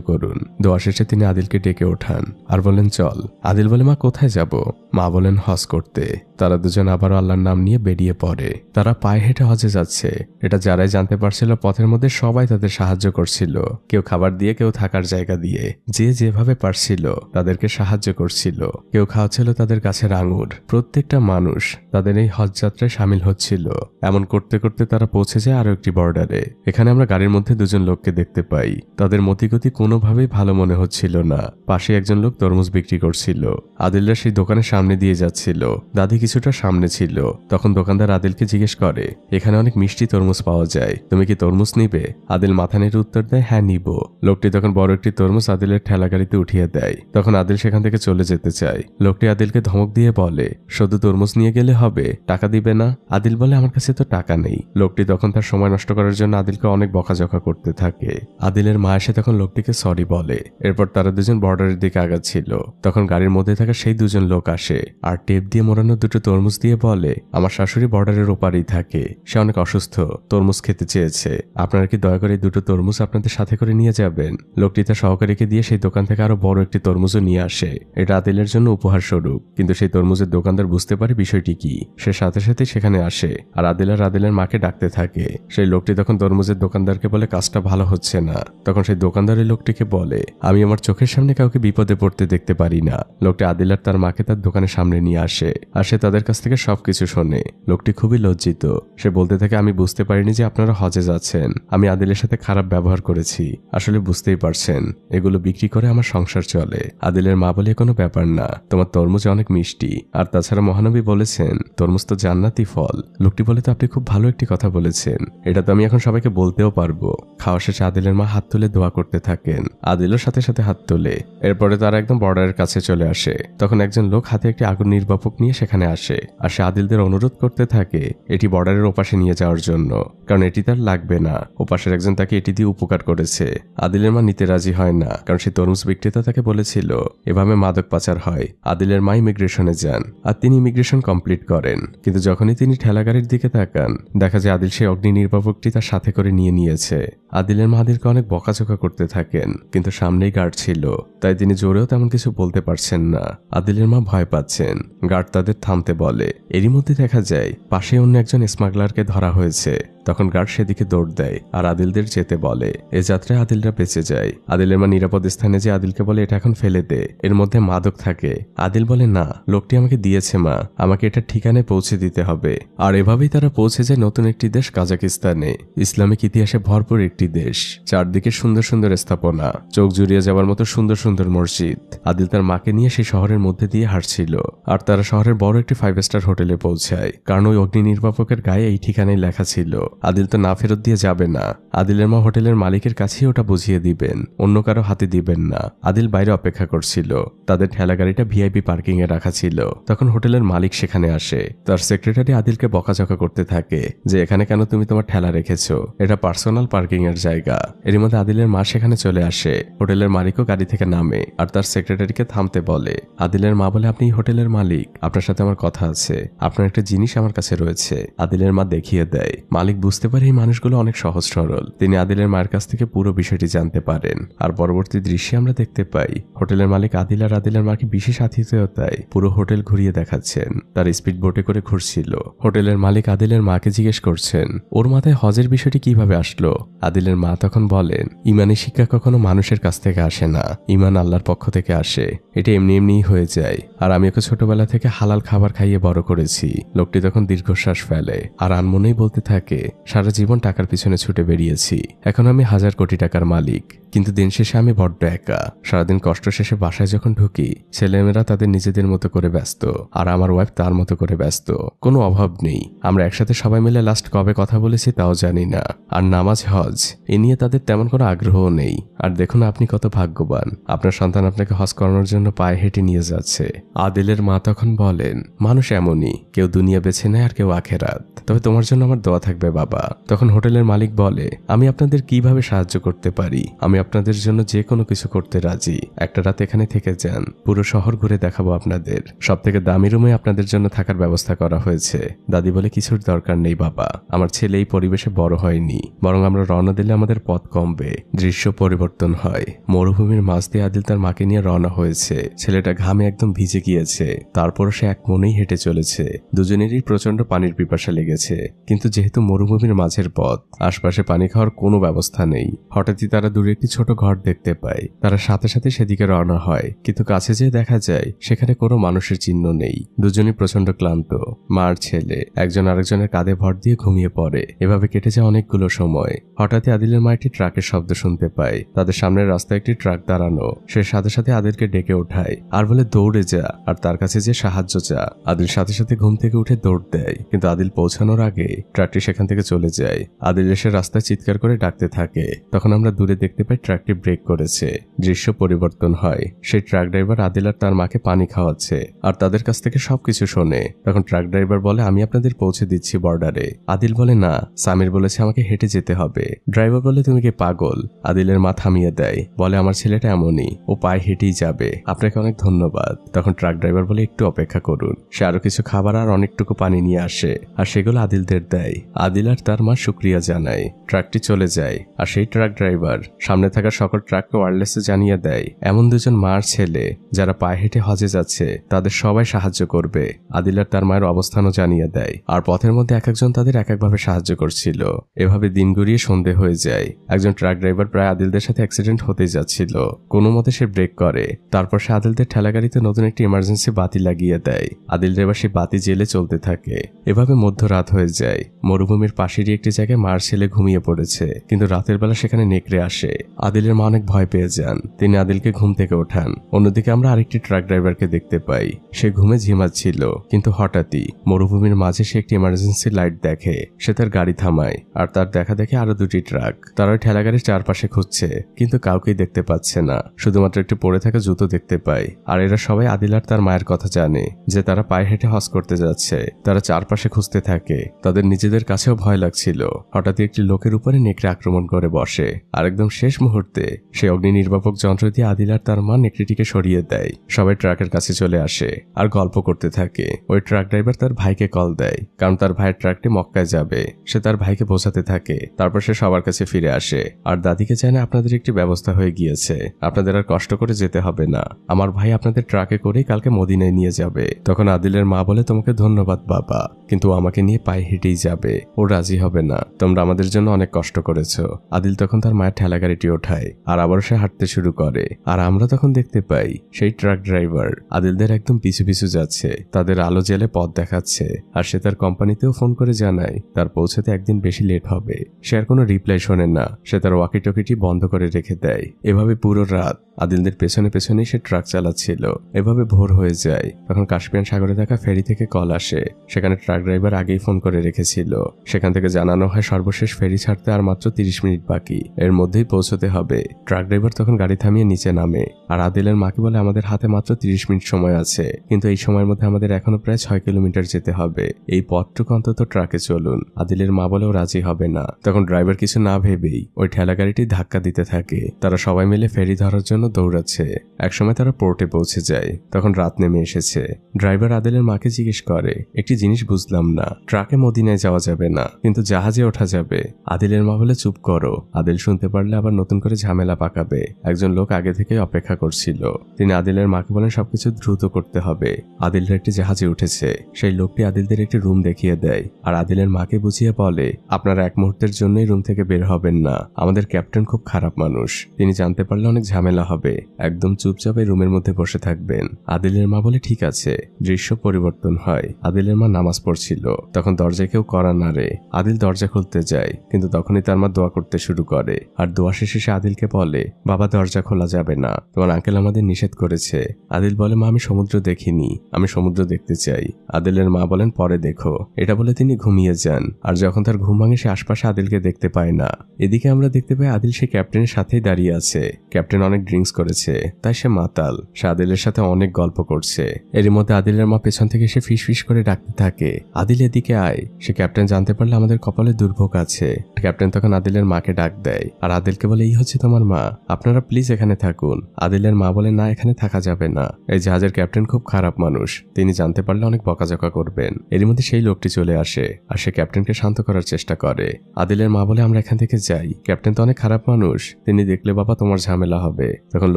করুন। দোয়া শেষে তিনি আদিলকে ডেকে ওঠান আর বলেন, চল। আদিল বলে, মা কোথায় যাব? মা বলেন, হজ করতে। তারা দুজন আবারও আল্লাহর নাম নিয়ে বেরিয়ে পড়ে। তারা পায়ে হেঁটে হজে যাচ্ছে, এটা যারাই জানতে পারছিল পথের মধ্যে সবাই তাদের সাহায্য করছিল, কেউ খাবার দিয়ে, কেউ থাকার জায়গা দিয়ে, যে যেভাবে পারছিল তাদেরকে সাহায্য করছিল। কেউ খাওয়াচ্ছিল তাদের গাছের আঙুর। প্রত্যেকটা মানুষ তাদের এই হজ যাত্রায় সামিল হচ্ছিল। এমন করতে করতে তারা পৌঁছে যায় আরো একটি বর্ডারে। এখানে আমরা গাড়ির মধ্যে দুজন লোককে দেখতে পাই। তাদের মতিগতি কোনোভাবেই ভালো মনে হচ্ছিল না। পাশে একজন লোক তরমুজ বিক্রি করছিল। আদিলরা সেই দোকানের সামনে দিয়ে যাচ্ছিল। দাদি কিছুটা সামনে ছিল। তখন দোকানদার আদিলকে জিজ্ঞেস করে, এখানে অনেক মিষ্টি তরমুজ পাওয়া যায়, তুমি কি তরমুজ নিবে? আদিল মাথা নেড়ে উত্তর দেয়, হ্যাঁ নিব। লোকটি তখন বড় একটি তরমুজ আদিলের ঠেলা গাড়িতে উঠিয়ে দেয়। তখন আদিল সেখান থেকে চলে যেতে চায়। লোকটি আদিলকে ধমক দিয়ে বলে, শুধু তরমুজ নিয়ে গেলে হবে, টাকা দিবে না? আদিল বলে, আমার কাছে তো টাকা নেই। লোকটি তখন তার সময় নষ্ট করার জন্য আদিলকে অনেক বকাঝকা করতে থাকে। আদিলের মা এসে তখন লোকটিকে সরি বলে। এরপর তারা দুজন বর্ডারের দিকে আগাচ্ছিল। তখন গাড়ির মধ্যে থাকা সেই দুজন লোক আসে আর টেপ দিয়ে মোড়ানো দুটো তরমুজ দিয়ে বলে, আমার শাশুড়ি বর্ডারের ওপারেই থাকে, সে অনেক অসুস্থ, তরমুজ খেতে চেয়েছে, আপনারা কি দয়া করে এই দুটো তরমুজ আপনাদের সাথে করে নিয়ে যাবেন? লোকটি তার সহকারীকে দিয়ে সেই দোকান থেকে আরো বড় একটি তরমুজও নিয়ে আসে, এটা আদিলের জন্য উপহার স্বরূপ। কিন্তু সেই তরমুজের দোকানদার বুঝতে পারে বিষয়টি কি, সে সাথে সাথে সেখানে আসে আর আদিলের মাকে ডাকতে থাকে। সেই লোকটি তখন তরমুজের দোকানদারকে বলে, কাজটা ভালো হচ্ছে না। তখন সেই দোকানদার এই লোকটিকে বলে, আমি আমার চোখের সামনে কাউকে বিপদে পড়তে দেখতে পারি না। লোকটি আদিল আর তার মাকে তার দোকানের সামনে নিয়ে আসে আর সে তাদের কাছ থেকে সবকিছু শোনে। লোকটি খুবই লজ্জিত। সে বলতে থাকে, আমি বুঝতে পারিনি যে আপনারা হজে যাচ্ছেন, আমি আদিলের সাথে খারাপ ব্যবহার করেছি, আসলে বুঝতেই পারছেন এগুলো বিক্রি করে আমার সংসার চলে। আদিলের মা বলে, কোনো ব্যাপার না, তোমার তরমুজ অনেক মিষ্টি, আর তাছাড়া মহানবী বলেছেন তরমুজ তো জান্নাতি ফল। লোকটি বলে, তো আপনি খুব ভালো একটি কথা বলেছেন, এটা তো আমি এখন সবাইকে বলতেও পারবো। খাওয়া শেষে আদিলের মা হাত তুলে দোয়া করতে থাকেন। আদিলের সাথে সাথে হাত তোলে। এরপরে তারা একদম বর্ডারের কাছে চলে আসে। তখন একজন লোক হাতে একটি আগুন নির্বাপক নিয়ে সেখানে আসে আর সে আদিলদের অনুরোধ করতে থাকে এটি বর্ডারের ওপাশে নিয়ে যাওয়ার জন্য, কারণ এটি তার লাগবে না। ওপাশের একজন তাকে এটি দিয়ে উপকার করেছে। উঠেছে। আদিলের মা নিতে রাজি হয় না, কারণ সে তরমুজ বিক্রেতা তাকে বলেছিল এভাবে মাদক পাচার হয়। আদিলের মা ইমিগ্রেশনে যান আর তিনি ইমিগ্রেশন কমপ্লিট করেন, কিন্তু যখনই তিনি ঠেলাগাড়ির দিকে তাকান দেখা যায় আদিল সেই অগ্নি নির্বাপকটি তার সাথে করে নিয়েছে। আদিলের মা আদিলকে অনেক বকাঝকা করতে থাকেন, কিন্তু সামনেই গার্ড ছিল, তাই তিনি জোরেও তেমন কিছু বলতে পারছেন না। আদিলের মা ভয় পাচ্ছেন। গার্ড তাদের থামতে বলে। এরই মধ্যে দেখা যায় পাশে অন্য একজন স্মাগলারকে ধরা হয়েছে। তখন গার্ড সেদিকে দৌড় দেয় আর আদিলদের যেতে বলে। এ যাত্রায় আদিলরা বেঁচে যায়। আদিলের মা নিরাপদ স্থানে যে আদিলকে বলে এটা এখন ফেলে দে, এর মধ্যে মাদক থাকে। আদিল বলে না, লোকটি আমাকে দিয়েছে মা, আমাকে এটা ঠিকানায় পৌঁছে দিতে হবে। আর এভাবেই তারা পৌঁছে যায় নতুন একটি দেশ কাজাকিস্তানে। ইসলামিক ইতিহাসে ভরপুর একটি দেশ, চারদিকে সুন্দর সুন্দর স্থাপনা, চোখ জুড়িয়ে যাওয়ার মতো সুন্দর সুন্দর মসজিদ। আদিল তার মাকে নিয়ে সেই শহরের মধ্যে দিয়ে হাঁটছিল আর তারা শহরের বড় একটি 5 স্টার হোটেলে পৌঁছায়, কারণ ওই অগ্নি নির্বাপকের গায়ে এই ঠিকানায় লেখা ছিল। আদিল তো না ফেরত দিয়ে যাবে না। আদিলের মা হোটেলের মালিকের কাছেই ওটা বুঝিয়ে দিবেন, অন্য কারো হাতে দিবেন না। আদিল বাইরে অপেক্ষা করছিল। তাদের ঠেলা গাড়িটা ভিআইপি পার্কিং এ রাখা ছিল। তখন হোটেলের মালিক সেখানে আসে। তার সেক্রেটারি আদিলকে বকাঝকা করতে থাকে যে এখানে কেন তুমি তোমার ঠেলা রেখেছো, এটা পার্সোনাল পার্কিং এর জায়গা। এর মধ্যে আদিলের মা সেখানে চলে আসে। হোটেলের মালিকও গাড়ি থেকে নামে আর তার সেক্রেটারিকে থামতে বলে। আদিলের মা বলে আপনি হোটেলের মালিক, আপনার সাথে আমার কথা আছে, আপনার একটা জিনিস আমার কাছে রয়েছে। আদিলের মা দেখিয়ে দেয়। মালিক বুঝতে পারে এই মানুষগুলো অনেক সহজ সরল। তিনি আদিলের মায়ের কাছ থেকে পুরো বিষয়টি জানতে পারেন। আর পরবর্তী দৃশ্যে আমরা দেখতে পাই হোটেলের মালিক আদিল আর আদিলের মাকে বিশেষ আতিথেয়তায় পুরো হোটেল ঘুরিয়ে দেখাচ্ছেন। তার স্পিড বোটে করে ঘুরছিল। হোটেলের মালিক আদিলের মাকে জিজ্ঞেস করছেন ওর মাথায় হজের বিষয়টি কিভাবে আসলো। আদিলের মা তখন বলেন ইমানি শিক্ষা কখনো মানুষের কাছ থেকে আসে না, ইমান আল্লাহর পক্ষ থেকে আসে। এটা এমনি এমনিই হয়ে যায়। আর আমি ওকে ছোটবেলা থেকে হালাল খাবার খাইয়ে বড় করেছি। লোকটি তখন দীর্ঘশ্বাস ফেলে আর আনমনেই বলতে থাকে সারা জীবন টাকার পিছনে ছুটে বেরিয়েছি, এখন আমি 1000 কোটি টাকার মালিক, কিন্তু দিন শেষে আমি বড্ড একা। সারাদিন কষ্ট শেষে বাসায় যখন ঢুকি ছেলেমেয়েরা তাদের নিজেদের মতো করে ব্যস্ত আর আমার ওয়াইফ তার মতো করে ব্যস্ত। কোনো অভাব নেই। আমরা একসাথে সবাই মিলে লাস্ট কবে কথা বলেছি তাও জানি না। আর নামাজ হজ এ নিয়ে তাদের তেমন কোনো আগ্রহও নেই। আর দেখুন আপনি কত ভাগ্যবান, আপনার সন্তান আপনাকে হজ করানোর জন্য পায়ে হেঁটে নিয়ে যাচ্ছে। আদিলের মা তখন বলেন মানুষ এমনই, কেউ দুনিয়া বেছে নেয় আর কেউ আখেরাত, তবে তোমার জন্য আমার দোয়া থাকবে বাবা। তখন হোটেলের মালিক বলে আমি আপনাদের কিভাবে সাহায্য করতে পারি, আমি আপনাদের জন্য যে কোনো কিছু করতে রাজি। একটা রাত এখানে থেকে যান, পুরো শহর ঘুরে দেখাবো আপনাদের। সব থেকে দামি রুমে আপনাদের জন্য থাকার ব্যবস্থা করা হয়েছে। দাদি বলে কিছুর দরকার নেই বাবা, আমার ছেলে এই পরিবেশে বড় হয়নি, বরং আমরা রওনা দিলে আমাদের পথ কমবে। দৃশ্য পরিবর্তন হয়। মরুভূমির মাঝ দিয়ে আদিল তার মাকে নিয়ে রওনা হয়েছে। ছেলেটা ঘামে একদম ভিজে গিয়েছে, তারপরও সে এক মনেই হেঁটে চলেছে। দুজনেরই প্রচন্ড পানির পিপাসা লেগেছে, কিন্তু যেহেতু মরুভূমির মাঝের পথ, আশপাশে পানি খাওয়ার কোনো ব্যবস্থা নেই। হঠাৎই তারা দূরে একটি ছোট ঘর দেখতে পায়। তারা সাথে সাথে সেদিকে রওনা হয়, কিন্তু কাছে যেয়ে দেখা যায় সেখানে কোনো মানুষের চিহ্ন নেই। দুজনই প্রচন্ড ক্লান্ত। মার ছেলে একজন আরেকজনের কাঁধে ভর দিয়ে ঘুমিয়ে পড়ে। এভাবে কেটে যায় অনেকগুলো সময়। হঠাৎই আদিলের মা একটি ট্রাকের শব্দ শুনতে পায়। তাদের সামনের রাস্তায় একটি ট্রাক দাঁড়ানো। সে সাথে সাথে আদিলকে ডেকে ওঠায় আর বলে দৌড়ে যা আর তার কাছে যে সাহায্য চা। আদিল সাথে সাথে ঘুম থেকে উঠে দৌড় দেয়, কিন্তু আদিল পৌঁছানোর আগে ট্রাকটি সেখান থেকে চলে যায়। আদিল এসে রাস্তায় চিৎকার করে ডাকতে থাকে। তখন আমরা দূরে দেখতে পাই ট্রাকটি ব্রেক করেছে। দৃশ্য পরিবর্তন হয়। সেই ট্রাক ড্রাইভার আদিল আর তার মাকে পানি খাওয়াচ্ছে আর তাদের কাছ থেকে সবকিছু শোনে। তখন ট্রাক ড্রাইভার বলে আমি আপনাদের পৌঁছে দিচ্ছি বর্ডারে। আদিল বলে না, সামির বলেছে আমাকে হেঁটে যেতে হবে। ড্রাইভার বলে তুমি কি পাগল? আদিলের মা থামিয়ে দেয়, বলে আমার ছেলেটা এমনই, ও পায়ে হেঁটেই যাবে, আপনাকে অনেক ধন্যবাদ। তখন ট্রাক ড্রাইভার বলে একটু অপেক্ষা করুন। সে আরো কিছু খাবার আর অনেকটুকু পানি নিয়ে আসে আর সেগুলো আদিলদের দেয়। আদিল আর তার মা শুক্রিয়া জানায়। ট্রাকটি চলে যায় আর সেই ট্রাক ড্রাইভার সামনে থাকা সকল ট্রাককে ওয়্যারলেসে জানিয়ে দেয় এমন দুজন মার ছেলে যারা পায়ে হেঁটে হজে যাচ্ছে তাদের সবাই সাহায্য করবে। আদিল আর তার মায়ের অবস্থানও জানিয়ে দেয়। আর পথের মধ্যে এক একজন তাদের এক একভাবে সাহায্য করছিল। এভাবে দিন গড়িয়ে সন্ধে হয়ে যায়। একজন ট্রাক ড্রাইভার প্রায় আদিলদের সাথে অ্যাক্সিডেন্ট হতে যাচ্ছিল। কোনো মতে সে ব্রেক করে। তারপর সে আদিলদের ঠেলাগাড়িতে নতুন একটি ইমার্জেন্সি বাতি লাগিয়ে দেয়। আদিল ড্রাইভার সেই বাতি জেলে চলতে থাকে। এভাবে মধ্যরাত হয়ে যায়। মরুভূমির পাশেরই একটি জায়গায় মার ছেলে ঘুমিয়ে পড়েছে, কিন্তু রাতের বেলা সেখানে নেকড়ে আসে। আদিলের মা অনেক ভয় পেয়ে যান। তিনি আদিলকে ঘুম থেকে ওঠান। অন্যদিকে আমরা আরেকটি ট্রাক ড্রাইভারকে দেখতে পাই। সে ঘুমে ঝিমাচ্ছিল, কিন্তু হঠাৎই মরুভূমির মাঝে সে একটি ইমার্জেন্সি লাইট দেখে। সে তার গাড়ি থামায় আর তার দেখা দেখে আরো দুটি ট্রাক। তারা ওই ঠেলাগাড়ির চারপাশে খুঁজছে, কিন্তু কাউকেই দেখতে পাচ্ছে না। শুধুমাত্র একটি পড়ে থাকা জুতো দেখতে পায়। আর এরা সবাই আদিল আর তার মায়ের কথা জানে যে তারা পায়ে হেঁটে হজ করতে যাচ্ছে। তারা চারপাশে খুঁজতে থাকে। তাদের নিজেদের কাছেও ভয় লাগছিল। হঠাৎ একটি লোকের উপরে নেকড়ে আক্রমণ করে বসে, আর একদম শেষ মুহূর্তে সে অগ্নি নির্বাপক যন্ত্র দিয়ে আদিল আর তার মা নেকড়েটিকে সরিয়ে দেয়। সবাই ট্রাকের কাছে চলে আসে আর গল্প করতে থাকে। ওই ট্রাক ড্রাইভার তার ভাইকে কল দেয়, কারণ তার ভাইয়ের ট্রাকটি মক্কায় যাবে। সে তার ভাইকে বোঝাতে থাকে। তারপর সে সবার কাছে ফিরে আসে আর দাদিকে জানে আপনাদের একটি ব্যবস্থা হয়ে গিয়েছে, আপনাদের আর কষ্ট করে যেতে হবে না। আমার ভাই আপনাদের ট্রাকে করেই কালকে মদিনায় নিয়ে যাবে। তখন আদিলের মা বলে, তোমাকে ধন্যবাদ বাবা, কিন্তু আমাকে নিয়ে পায়ে হেঁটেই যাবে, ও রাজি হবে না। তোমরা আমাদের জন্য অনেক কষ্ট করেছো। আদিল তখন তার মায়ের ঠেলা গাড়িটি ওঠায় আর আবার সে হাঁটতে শুরু করে। আর আমরা তখন দেখতে পাই সেই ট্রাক ড্রাইভার আদিলদের একদম পিছু পিছু যাচ্ছে, তাদের আলো জেলে পথ দেখাচ্ছে। আর সে তার কোম্পানিতেও ফোন করে জানায় তার পৌঁছাতে একদিন বেশি লেট হবে। সে আর কোনো রিপ্লাই শোনে না, সে তার ওয়াকি টকিটি বন্ধ করে রেখে দেয়। এভাবে পুরো রাত আদিলদের পেছনে পেছনেই সে ট্রাক চালাচ্ছিল। এভাবে ভোর হয়ে যায়। তখন কাস্পিয়ান সাগরে থাকা ফেরি থেকে কল আসে। সেখানে ট্রাক ড্রাইভার আগেই ফোন করে রেখেছিল। সেখান থেকে জানানো হয় সর্বশেষ ফেরি ছাড়তে আর মাত্র 30 মিনিট বাকি, এর মধ্যেই পৌঁছতে হবে। ট্রাক ড্রাইভার তখন গাড়ি থামিয়ে নিচে নামে আর আদিলের মাকে বলে, আমাদের হাতে মাত্র 30 মিনিট সময় আছে, কিন্তু এই সময়ের মধ্যে আমাদের এখনো প্রায় 6 কিলোমিটার যেতে হবে। এই পথটুকু অন্তত ট্রাকে চলুন। আদিলের মা বলেও রাজি হবে না। তখন ড্রাইভার কিছু না ভেবেই ওই ঠেলা গাড়িটি ধাক্কা দিতে থাকে। তারা সবাই মিলে ফেরি ধরার জন্য দৌড়াচ্ছে। একসময় তারা পোর্টে পৌঁছে যায়। তখন রাত নেমে এসেছে। ড্রাইভার আদিলের মাকে জিজ্ঞেস করে, একটি জিনিস বুঝলাম না, ট্রাকে মদিনায় যাওয়া যাবে না, কিন্তু জাহাজে ওঠা যাবে। আদিলের মা বলে, চুপ করো, আদিল শুনতে পারলে আবার নতুন করে ঝামেলা পাকাবে। একজন লোক আগে থেকে অপেক্ষা করছিল। তিনি আদিলের মাকে বলেন সবকিছু দ্রুত করতে হবে। আদিলরা একটি জাহাজে উঠেছে। সেই লোকটি আদিলদের একটি রুম দেখিয়ে দেয় আর আদিলের মাকে বুঝিয়ে বলে, আপনারা এক মুহূর্তের জন্যই রুম থেকে বের হবেন না, আমাদের ক্যাপ্টেন খুব খারাপ মানুষ, তিনি জানতে পারলে অনেক ঝামেলা হবে, একদম চুপচাপ এই রুমের মধ্যে বসে থাকবেন। আদিলের মা বলে, ঠিক আছে। দৃশ্য পরিবর্তন হয়। আদিলের মা নামাজ পড়ছিল। তখন দরজায় কেউ কড়া নাড়ে। আদিল দরজা খুলতে যায়, কিন্তু তখনই তার মা দোয়া করতে শুরু করে। আর দোয়া শেষে সে আদিলকে বলে, বাবা দরজা খোলা যাবে না, তোমার আঙ্কেল আমাদের নিষেধ করেছে। আদিল বলে, মা আমি সমুদ্র দেখিনি, আমি সমুদ্র দেখতে চাই। আদিলের মা বলেন, পরে দেখো। এটা বলে তিনি ঘুমিয়ে যান। আর যখন তার ঘুম ভাঙে সে আশপাশে আদিলকে দেখতে পায় না। এদিকে আমরা দেখতে পাই আদিল সে ক্যাপ্টেনের সাথেই দাঁড়িয়ে আছে। ক্যাপ্টেন অনেক ড্রিঙ্কস করেছে, তাই সে মাতাল। সে আদিলের সাথে অনেক গল্প করছে। এর মধ্যে আদিলের মা পেছন থেকে সে ফিস ফিস করে ডাকতে থাকে, আদিল এদিকে আয়। সে ক্যাপ্টেন জানতে পারলে আমাদের কপালে দুর্ভোগ আছে। ক্যাপ্টেন তখন আদিলের মাকে ডাক দেয় আর আদিলকে বলে, এই হচ্ছে তোমার মা, আপনারা প্লিজ এখানে থাকুন। আদিলের মা বলে, না এখানে থাকা যাবে না, এই জাহাজের ক্যাপ্টেন খুব খারাপ মানুষ, তিনি জানতে পারলে অনেক বকাঝকা করবেন। এর মধ্যে সেই লোকটি চলে আসে আর সে ক্যাপ্টেনকে শান্ত করার চেষ্টা করে। আদিলের মা বলে, আমরা এখান থেকে যাই, ক্যাপ্টেন তো অনেক খারাপ মানুষ, তিনি দেখলে বাবা তোমার ঝামেলা হবে। তখন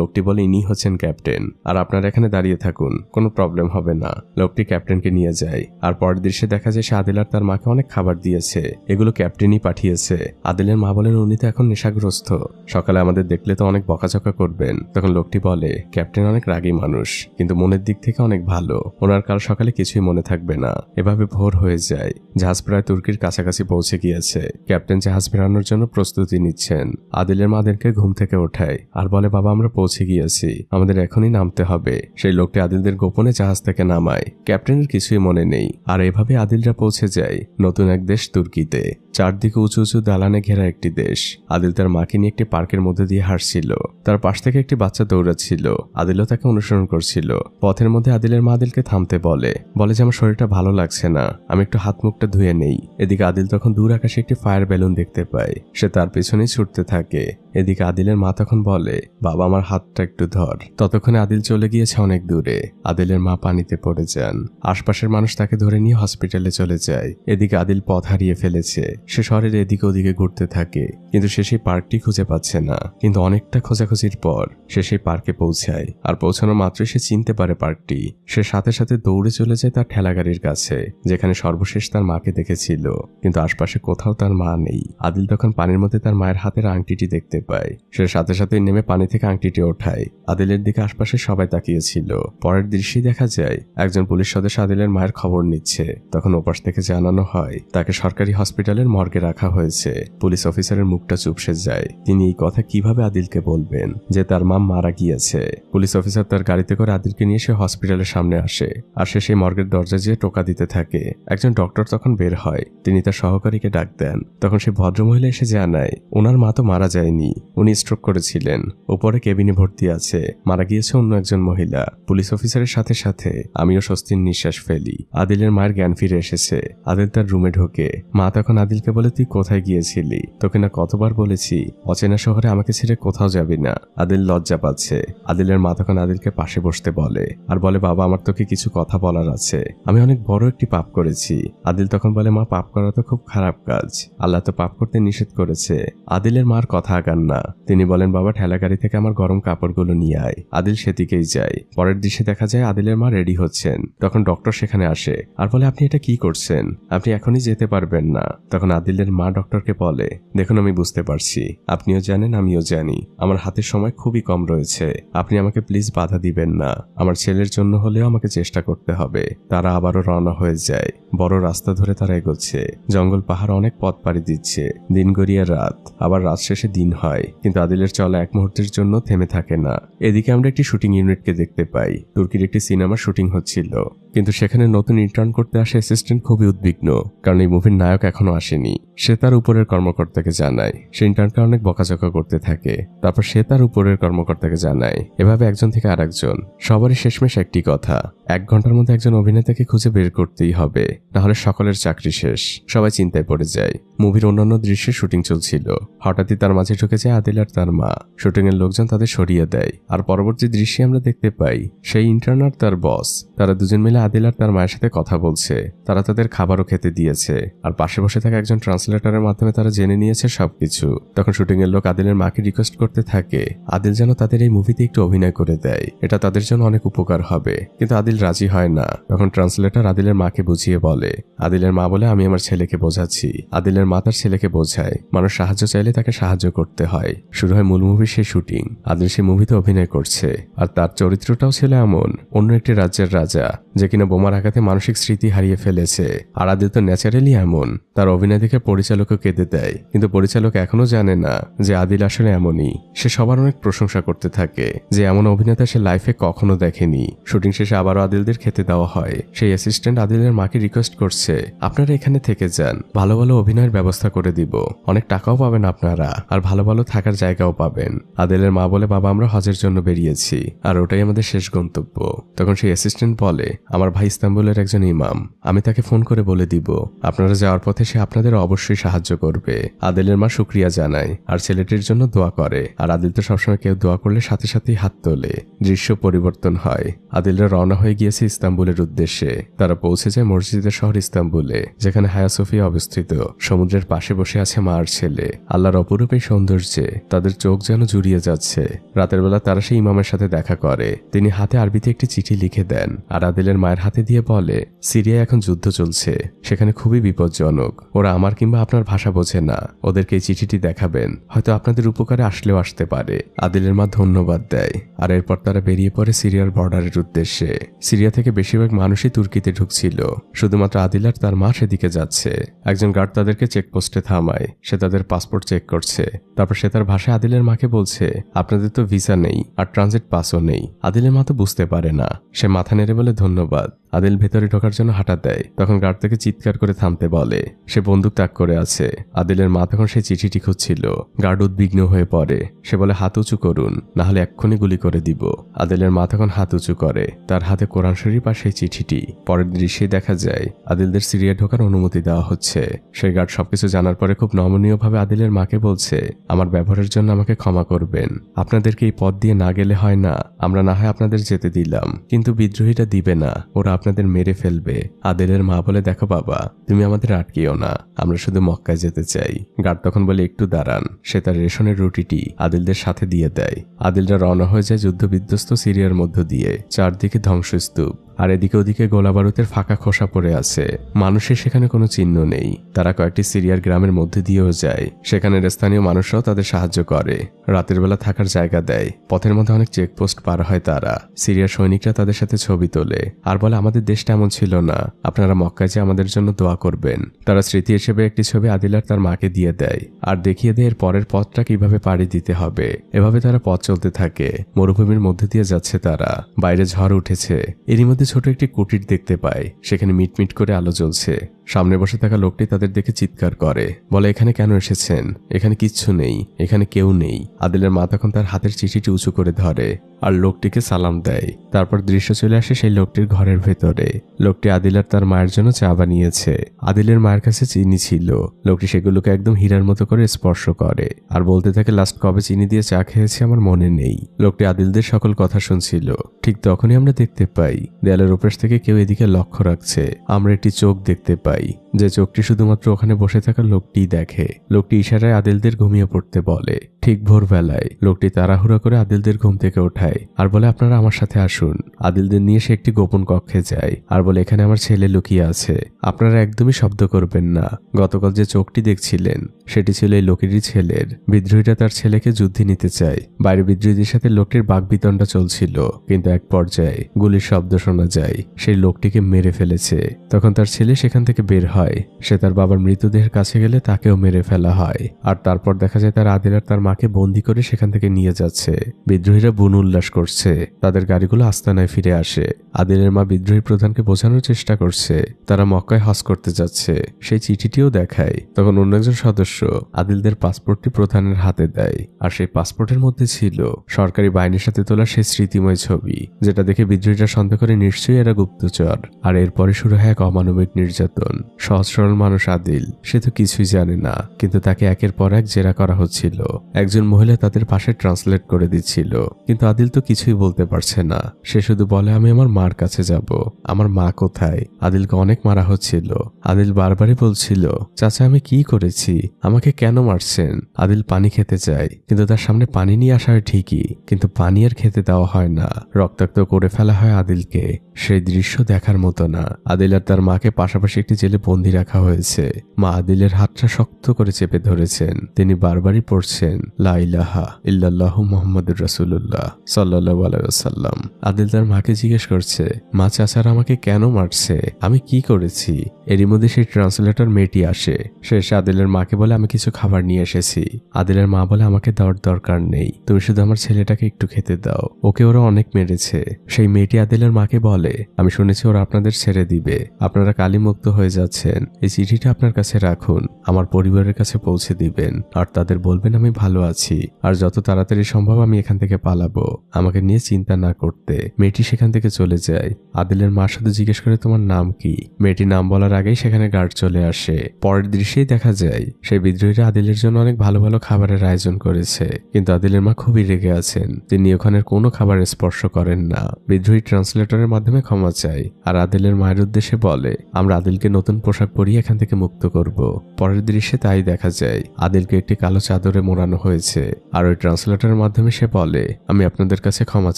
লোকটি বলে, ইনি হচ্ছেন ক্যাপ্টেন, আর আপনারা এখানে দাঁড়িয়ে থাকুন, কোনো প্রবলেম হবে না। লোকটি ক্যাপ্টেনকে নিয়ে যায়। আর পরের দৃশ্যে দেখা যায় সে আদিল আর তার মাকে অনেক খাবার দিয়েছে, এগুলো ক্যাপ্টেনই পাঠিয়েছে। আদিলের মা বলেন, উনি তো এখন নেশাগ্রস্ত, সকালে আমাদের দেখলে তো অনেক বকাঝকা করবেন। তখন লোকটি বলে, ক্যাপ্টেন অনেক রাগী মানুষ, কিন্তু মনের দিক থেকে অনেক ভালো, ওনার কাল সকালে কিছুই মনে থাকবে না। এভাবে ভোর হয়ে যায়। জাহাজ প্রায় তুর্কির কাছাকাছি পৌঁছে গিয়েছে। ক্যাপ্টেন জাহাজ ফেরানোর জন্য প্রস্তুতি নিচ্ছেন। আদিলের মা আদিলকে ঘুম থেকে ওঠায় আর বলে, বাবা আমরা পৌঁছে গিয়েছি, আমাদের এখনই নামতে হবে। সেই লোকটি আদিলদের গোপনে জাহাজ থেকে নামায়। ক্যাপ্টেনের কিছুই মনে নেই। আর এভাবে আদিলরা পৌঁছে যায় নতুন এক দেশ তুর্কিতে। চারদিকে উঁচু উঁচু দালানে ঘেরা একটি দেশ। আদিল তার মাকে নিয়ে একটি পার্কের মধ্যে দিয়ে হাঁটছিল। তার পাশ থেকে একটি বাচ্চা দৌড়াচ্ছিল। আদিলও তাকে অনুসরণ করছিল। পথের মধ্যে আদিলের মা আদিলকে থামতে বলে যে আমার শরীরটা ভালো লাগছে না, আমি একটু হাত মুখটা ধুয়ে নেই। এদিকে আদিল তখন দূর আকাশে একটি ফায়ার বেলুন দেখতে পায়। সে তার পেছনেই ছুটতে থাকে। এদিকে আদিলের মা তখন বলে, বাবা আমার হাতটা একটু ধর। ততক্ষণে আদিল চলে গিয়েছে অনেক দূরে। আদিলের মা পানিতে পড়ে যান। আশপাশের মানুষ তাকে ধরে নিয়ে হসপিটালে চলে যায়। এদিকে আদিল পথ হারিয়ে ফেলেছে। সে শহরের এদিকে ওদিকে ঘুরতে থাকে, কিন্তু সে সেই পার্কটি খুঁজে পাচ্ছে না। কিন্তু অনেকটা খোঁজাখুঁজির পর সে সেই পার্কে পৌঁছায়। আর পৌঁছানো মাত্রই সে চিনতে পারে পার্কটি। সে সাথে সাথে দৌড়ে চলে যায় তার ঠেলাগাড়ির কাছে, যেখানে সর্বশেষ তার মাকে দেখেছিল। কিন্তু আশপাশে কোথাও তার মা নেই। আদিল তখন পানির মধ্যে তার মায়ের হাতের আংটিটি দেখতে পায়। সে সাথে সাথে নেমে পানি থেকে আংটিটি ওঠায়। আদিলের দিকে আশপাশে সবাই তাকিয়েছিল। পরের দৃশ্যে দেখা যায় একজন পুলিশ সদস্য আদিলের মায়ের খবর নিচ্ছে। তখন ওপাশ থেকে জানানো হয় তাকে সরকারি হসপিটালের মর্গে রাখা হয়েছে। পুলিশ অফিসারের মুখটা চুপসে যায়। তিনি এই কথা কিভাবে আদিলকে বলবেন যে তার মা মারা গিয়েছে। পুলিশ অফিসার তার গাড়িতে করে আদিলকে নিয়ে সে হসপিটালের সামনে আসে। আর সে সেই মর্গের দরজা যেয়ে টোকা দিতে থাকে। একজন ডক্টর তখন বের হয়। তিনি তার সহকারীকে ডাক দেন। তখন সে ভদ্রমহিলা এসে জানায় ওনার মা তো মারা যায়নি, উনি স্ট্রোক করেছিলেন, উপরে কেবিনে ভর্তি আছে, মারা গিয়েছে অন্য একজন মহিলা। পুলিশ অফিসারের সাথে সাথে আমিও স্বস্তির নিঃশ্বাস ফেলি। আদিলের মায়ের জ্ঞান ফিরে এসেছে। আদিল তার রুমে ঢোকে মা তখন আদিলকে বলে, তুই কোথায় গিয়েছিলি? তোকে না কতবার বলেছি অচেনা শহরে আমাকে ছেড়ে কোথাও যাবি না। আদিল লজ্জা পাচ্ছে। আদিলের মা তখন আদিলকে পাশে বসতে বলে আর বলে, বাবা আমার তোকে কিছু কথা বলার আছে, আমি অনেক বড় একটি পাপ করেছি। আদিল তখন বলে, মা পাপ করা তো খুব খারাপ কাজ, আল্লাহ তো পাপ করতে নিষেধ করেছে। আদিলের মার কথা আগান না। তিনি বলেন, বাবা ঠেলা গাড়ি থেকে আমার গরম কাপড়গুলো নিয়ে আয়। আদিল সেদিকেই যায়। পরের দৃশ্যে দেখা যায় আদিলের মা রেডি হচ্ছেন। তখন ডক্টর সেখানে আসে আর বলে, আপনি এটা কি করছেন? আপনি এখনই যেতে পারবেন না। তখন আদিলের মা ডক্টরকে বলে, দেখুন আমি বুঝতে পারছি, আপনিও জানেন আমিও জানি আমার হাতে সময় খুবই কম রয়েছে, আপনি আমাকে প্লিজ বাধা দিবেন না। আমার ছেলের জন্য হলেও আমাকে চেষ্টা করতে হবে। তারা আবারও রওনা হয়ে যায়। বড় রাস্তা ধরে তারা এগোচ্ছে। জঙ্গল পাহাড় অনেক পথ পাড়ি দিচ্ছে। দিন গড়িয়ে রাত, আবার রাত শেষে দিন হয়, কিন্তু আদিলের চলা এক মুহূর্তের জন্য থেমে থাকে না। এদিকে আমরা একটি শুটিং ইউনিটকে দেখতে পাই। তুর্কির একটি সিনেমার শুটিং হচ্ছিল, কিন্তু সেখানে নতুন ইন্টার্ন করতে আসে অ্যাসিস্ট্যান্ট খুবই উদ্বিগ্ন, কারণ এই মুভির নায়ক এখনো আসেনি। সে তার উপরের কর্মকর্তাকে জানায়। সে ইন্টার্নকে অনেক বকাঝকা করতে থাকে। তারপর সে তার উপরের কর্মকর্তাকে জানায়। এভাবে একজন থেকে আরেকজন। সবারই শেষমেশ একটি কথা, 1 ঘন্টার মধ্যে একজন অভিনেতাকে খুঁজে বের করতেই হবে, নাহলে সকলের চাকরি শেষ। সবাই চিন্তায় পড়ে যায়। মুভির অন্যান্য দৃশ্যে শুটিং চলছিল। হঠাৎই তার মাঝে ঢুকে যায় আদিল আর তার মা। শুটিং এর লোকজন তাদের সরিয়ে দেয়। আর পরবর্তী দৃশ্যে আমরা দেখতে পাই সেই ইন্টার্ন আর তার বস, তারা দুজন মিলে আদিল আর তার মায়ের সাথে কথা বলছে। তারা তাদের খাবারও খেতে দিয়েছে। আর পাশে বসে থাকা একজন ট্রান্সলেটরের মাধ্যমে তারা জেনে নিয়েছে সবকিছু। তখন শুটিং এর লোক আদিলের মাকে রিকোয়েস্ট করতে থাকে আদিল যেন তাদের এই মুভিতে একটু অভিনয় করে দেয়, এটা তাদের জন্য অনেক উপকার হবে। কিন্তু আদিল রাজি হয় না। তখন ট্রান্সলেটর আদিলের মাকে বুঝিয়ে বলে। আদিলের মা বলে, আমি আমার ছেলেকে বোঝাচ্ছি। আদিলের মা তার ছেলেকে বোঝায় মানুষ সাহায্য চাইলে তাকে সাহায্য করতে হয়। শুরু হয় মূল মুভির সেই শুটিং। আদিল সেই মুভিতে অভিনয় করছে। আর তার চরিত্রটাও ছিল এমন, অন্য একটি রাজ্যের রাজা যে কিনা বোমার আঘাতে মানসিক স্মৃতি হারিয়ে ফেলেছে। আর আদিল তো ন্যাচারালি এমন। তার অভিনয় দেখে পরিচালকও কেঁদে দেয়, কিন্তু পরিচালক এখনো জানে না যে আদিল আসলে এমনই। সে সবার অনেক প্রশংসা করতে থাকে যে এমন অভিনেতা সে লাইফে কখনো দেখেনি। শুটিং শেষে আবারও আদিলদের খেতে দেওয়া হয়। সেই অ্যাসিস্ট্যান্ট আদিলের মাকে রিকোয়েস্ট করছে, আপনারা এখানে থেকে যান, ভালো ভালো অভিনয়ের ব্যবস্থা করে দিব, অনেক টাকাও পাবেন আপনারা, আর ভালো ভালো থাকার জায়গাও পাবেন। আদিলের মা বলে, বাবা আমরা হজের জন্য বেরিয়েছি, আর ওটাই আমাদের শেষ গন্তব্য। তখন সেই অ্যাসিস্ট্যান্ট বলে, আমার ভাই ইস্তাম্বুলের একজন ইমাম, আমি তাকে ফোন করে বলে দিব আপনারা যাওয়ার পথে সে আপনাদের অবশ্যই সাহায্য করবে। আদিলের মা শুকরিয়া জানায় আর ছেলেটির জন্য দোয়া করে। আর আদিল তো সবসময় কেউ দোয়া করলে সাথে সাথেই হাত তোলে। দৃশ্য পরিবর্তন হয়। আদিলরা রওনা হয়ে গিয়েছে ইস্তাম্বুলের উদ্দেশ্যে। তারা পৌঁছে যায় মসজিদের শহর ইস্তাম্বুলে, যেখানে হায়া সোফিয়া অবস্থিত। সমুদ্রের পাশে বসে আছে মা আর ছেলে। আল্লাহর অপরূপ এই সৌন্দর্যে তাদের চোখ যেন জুড়িয়ে যাচ্ছে। রাতের বেলা তারা সেই ইমামের সাথে দেখা করে। তিনি হাতে আরবিতে একটি চিঠি লিখে দেন আর আদিলের মায়ের হাতে দিয়ে বলে, সিরিয়ায় এখন যুদ্ধ চলছে, সেখানে খুবই বিপজ্জনক। ওরা আমার কিংবা আপনার ভাষা বোঝে না। ওদেরকে এই চিঠিটি দেখাবেন, হয়তো আপনাদের উপকারে আসলেও আসতে পারে। আদিলের মা ধন্যবাদ দেয়। আর এরপর তারা বেরিয়ে পড়ে সিরিয়ার বর্ডারের উদ্দেশ্যে। সিরিয়া থেকে বেশিরভাগ মানুষই তুর্কিতে ঢুকছিল। শুধুমাত্র আদিল আর তার মা সেদিকে যাচ্ছে। একজন গার্ড তাদেরকে চেকপোস্টে থামায়। সে তাদের পাসপোর্ট চেক করছে। তারপর সে তার ভাষায় আদিলের মাকে বলছে, আপনাদের তো ভিসা নেই আর ট্রানজিট পাসও নেই। আদিলের মা তো বুঝতে পারে না। সে মাথা নেড়ে বলে ধন্যবাদ। আদিল ভেতরে ঢোকার জন্য হাঁটা দেয়। তখন গার্ড তাকে চিৎকার করে থামতে বলে। সে বন্দুক তাক করে আছে। আদিলের মা তখন সেই চিঠিটি খুঁজছিল। গার্ড উদ্বিগ্ন হয়ে পড়ে। সে বলে, হাত উঁচু করুন, না হলে এক্ষুনি গুলি করে দিব। আদিলের মা তখন হাত উঁচু করে। তার হাতে কোরআন শরীফ আর সেই চিঠিটি। পরের দৃশ্যে দেখা যায় আদিলদের সিরিয়া ঢোকার অনুমতি দেওয়া হচ্ছে। সেই গার্ড সবকিছু জানার পরে খুব নমনীয়ভাবে আদিলের মাকে বলছে, আমার ব্যবহারের জন্য আমাকে ক্ষমা করবেন। আপনাদেরকে এই পথ দিয়ে না গেলে হয় না, আমরা না হয় আপনাদের যেতে দিলাম, কিন্তু বিদ্রোহীরা দিবে না, ওরা আপনাদের মেরে ফেলবে। আদিলের মা বলে, দেখো বাবা, তুমি আমাদের আটকিও না, আমরা শুধু মক্কায় যেতে চাই। গার্ড তখন বলে, একটু দাঁড়ান। সে তার রেশনের রুটিটি আদিলদের সাথে দিয়ে দেয়। আদিলরা রওনা হয়ে যায় যুদ্ধ বিধ্বস্ত সিরিয়ার মধ্য দিয়ে। চারদিকে ধ্বংসস্তূপ, আর এদিকে ওদিকে গোলাবারুদের ফাঁকা খোসা পড়ে আছে। মানুষের সেখানে কোনো চিহ্ন নেই। তারা কয়েকটি সিরিয়ার গ্রামের মধ্যে দিয়েও যায়। সেখানের স্থানীয় মানুষরাও তাদের সাহায্য করে। রাতের বেলা থাকার জায়গা দেয়। পথের মধ্যে অনেক চেকপোস্ট পার হয় তারা। সিরিয়ার সৈনিকরা তাদের সাথে ছবি তোলে আর বলে, আমাদের দেশটা এমন ছিল না, আপনারা মক্কায় যে আমাদের জন্য দোয়া করবেন। তারা স্মৃতি হিসেবে একটি ছবি আদিল আর তার মাকে দিয়ে দেয় আর দেখিয়ে দেয় এর পরের পথটা কিভাবে পাড়ি দিতে হবে। এভাবে তারা পথ চলতে থাকে। মরুভূমির মধ্যে দিয়ে যাচ্ছে তারা। বাইরে ঝড় উঠেছে। এরই মধ্যে ছোট একটি কুটির দেখতে পায়। সেখানে মিটমিট করে আলো জ্বলছে। সামনে বসে থাকা লোকটি তাদের দেখে চিৎকার করে, বলে এখানে কেন এসেছেন? এখানে কিচ্ছু নেই, এখানে কেউ নেই। আদিলের মা তখন তার হাতের চিঠিটি উঁচু করে ধরে আর লোকটিকে সালাম দেয়। তারপর দৃশ্য চলে আসে সেই লোকটির ঘরের ভেতরে। লোকটি আদিল আর তার মায়ের জন্য চা বানিয়েছে। আদিলের মায়ের কাছে চিনি ছিল। লোকটি সেগুলোকে একদম হীরার মতো করে স্পর্শ করে আর বলতে থাকে, লাস্ট কবে চিনি দিয়ে চা খেয়েছি আমার মনে নেই। লোকটি আদিলদের সকল কথা শুনছিল। ঠিক তখনই আমরা দেখতে পাই দেয়ালের ওপাশ থেকে কেউ এদিকে লক্ষ্য রাখছে। আমরা একটি চোখ দেখতে পাই, যে চোখটি শুধুমাত্র ওখানে বসে থাকা লোকটি দেখে। লোকটি ইশারায় আদিলদের ঘুমিয়ে পড়তে বলে। ঠিক ভোরবেলায় লোকটি তাড়াহুড়া করে আদিলদের ঘুম থেকে ওঠায় আর বলে, আপনারা আমার সাথে আসুন। আদিলদের নিয়ে সে একটি গোপন কক্ষে যায় আর বলে, এখানে আমার ছেলে লুকিয়ে আছে, আপনারা একদমই শব্দ করবেন না। গতকাল যে চোখটি দেখছিলেন সেটি ছিল এই লোকেরই ছেলের। বিদ্রোহীরা তার ছেলেকে যুদ্ধে নিতে চায়। বাইরে বিদ্রোহীদের সাথে লোকটির বাকবিতণ্ডা চলছিল, কিন্তু এক পর্যায়ে গুলির শব্দ শোনা যায়। সেই লোকটিকে মেরে ফেলেছে। তখন তার ছেলে সেখান থেকে বের হয়। সে তার বাবার মৃতদেহের কাছে গেলে তাকেও মেরে ফেলা হয়। আর তারপর দেখা যায় তার আদিল আর তার মাকে বন্দি করে সেখান থেকে নিয়ে যাচ্ছে। বিদ্রোহীরা বুন উল্লাস করছে। তাদের গাড়িগুলো আস্তানায় ফিরে আসে। আদিলের মা বিদ্রোহী প্রধানকে বোঝানোর চেষ্টা করছে তারা মক্কায় হজ করতে যাচ্ছে। সেই চিঠিটিও দেখায়। তখন অন্য একজন সদস্য আদিলদের পাসপোর্টটি প্রধানের হাতে দেয় আর সেই পাসপোর্টের মধ্যে ছিল সরকারি বাহিনীর সাথে তোলা সেই স্মৃতিময় ছবি, যেটা দেখে বিদ্রোহীরা সন্দেহ করে নিশ্চয়ই এরা গুপ্তচর। আর এরপরে শুরু হয় এক অমানবিক নির্যাতন। সহজ সরল মানুষ আদিল, সে তো কিছুই জানে না, কিন্তু তাকে একের পর এক জেরা করা হচ্ছিল। একজন মহিলা তাদের পাশে ট্রান্সলেট করে দিচ্ছিল, কিন্তু আদিল তো কিছুই বলতে পারছে না। সে শুধু বলে, আমি আমার মার কাছে যাব। আমার মা কোথায়? আদিলকে অনেক মারা হচ্ছিল। আদিল বারবারই বলছিল, চাচা আমি কি করেছি? আমাকে কেন মারছেন? আদিল পানি খেতে চায়, কিন্তু তার সামনে পানি নিয়ে আসা হয় ঠিকই, কিন্তু পানি আর খেতে দেওয়া হয় না। রক্তাক্ত করে ফেলা হয় আদিলকে। সেই দৃশ্য দেখার মতো না। আদিল আর তার মাকে পাশাপাশি একটি জেলে বন্দি রাখা হয়েছে। মা আদিলের হাতটা শক্ত করে চেপে ধরেছেন। তিনি বারবারই পড়ছেন, লা ইলাহা ইল্লাল্লাহু মুহাম্মাদুর রাসূলুল্লাহ সাল্লাল্লাহু আলাইহি ওয়াসাল্লাম। আদিল তার মাকে জিজ্ঞেস করছে, মা চাচারা আমাকে কেন মারছে? আমি কি করেছি? এরই মধ্যে সেই ট্রান্সলেটর মেয়েটি আসে। সে আদিলের মাকে বলে, আমি কিছু খাবার নিয়ে এসেছি। আদিলের মা বলে, আমাকে দেওয়ার দরকার নেই, তুমি শুধু আমার ছেলেটাকে একটু খেতে দাও, ওকে ওরা অনেক মেরেছে। সেই মেয়েটি আদিলের মাকে বলে, আমি শুনেছি ওরা আপনাদের ছেড়ে দিবে, আপনারা কালিমুক্ত হয়ে যাচ্ছেন। এই চিঠিটা আপনার কাছে রাখুন, আমার পরিবারের কাছে পৌঁছে দিবেন আর তাদের বলবেন আমি ভালো আছি আর যত তাড়াতাড়ি সম্ভব আমি এখান থেকে পালাবো, আমাকে নিয়ে চিন্তা না করতে। মেয়েটি সেখান থেকে চলে যায়। আদিলের মা শুধু জিজ্ঞেস করে, তোমার নাম কি? মেয়েটি নাম বলার আগেই সেখানে গার্ড চলে আসে। পরের দৃশ্যেই দেখা যায় সেই বিদ্রোহীরা আদিলের জন্য অনেক ভালো ভালো খাবারের আয়োজন করেছে, কিন্তু আদিলের মা খুবই রেগে আছেন। তিনি ওখানের কোনো খাবার স্পর্শ করেন না। বিদ্রোহী ট্রান্সলেটরের মাধ্যমে ক্ষমা চায় আর আদিলের মায়ের উদ্দেশ্যে বলে, আমরা আদিলকে নতুন পোশাক পরিয়ে এখান থেকে মুক্ত করব। পরের দৃশ্যে তাই দেখা যায়। আদিলকে একটি কালো চাদরে মোড়ানো হয়েছে আর ওই ট্রান্সলেটরের মাধ্যমে সে বলে, আমি আপনাদের কাছে ক্ষমা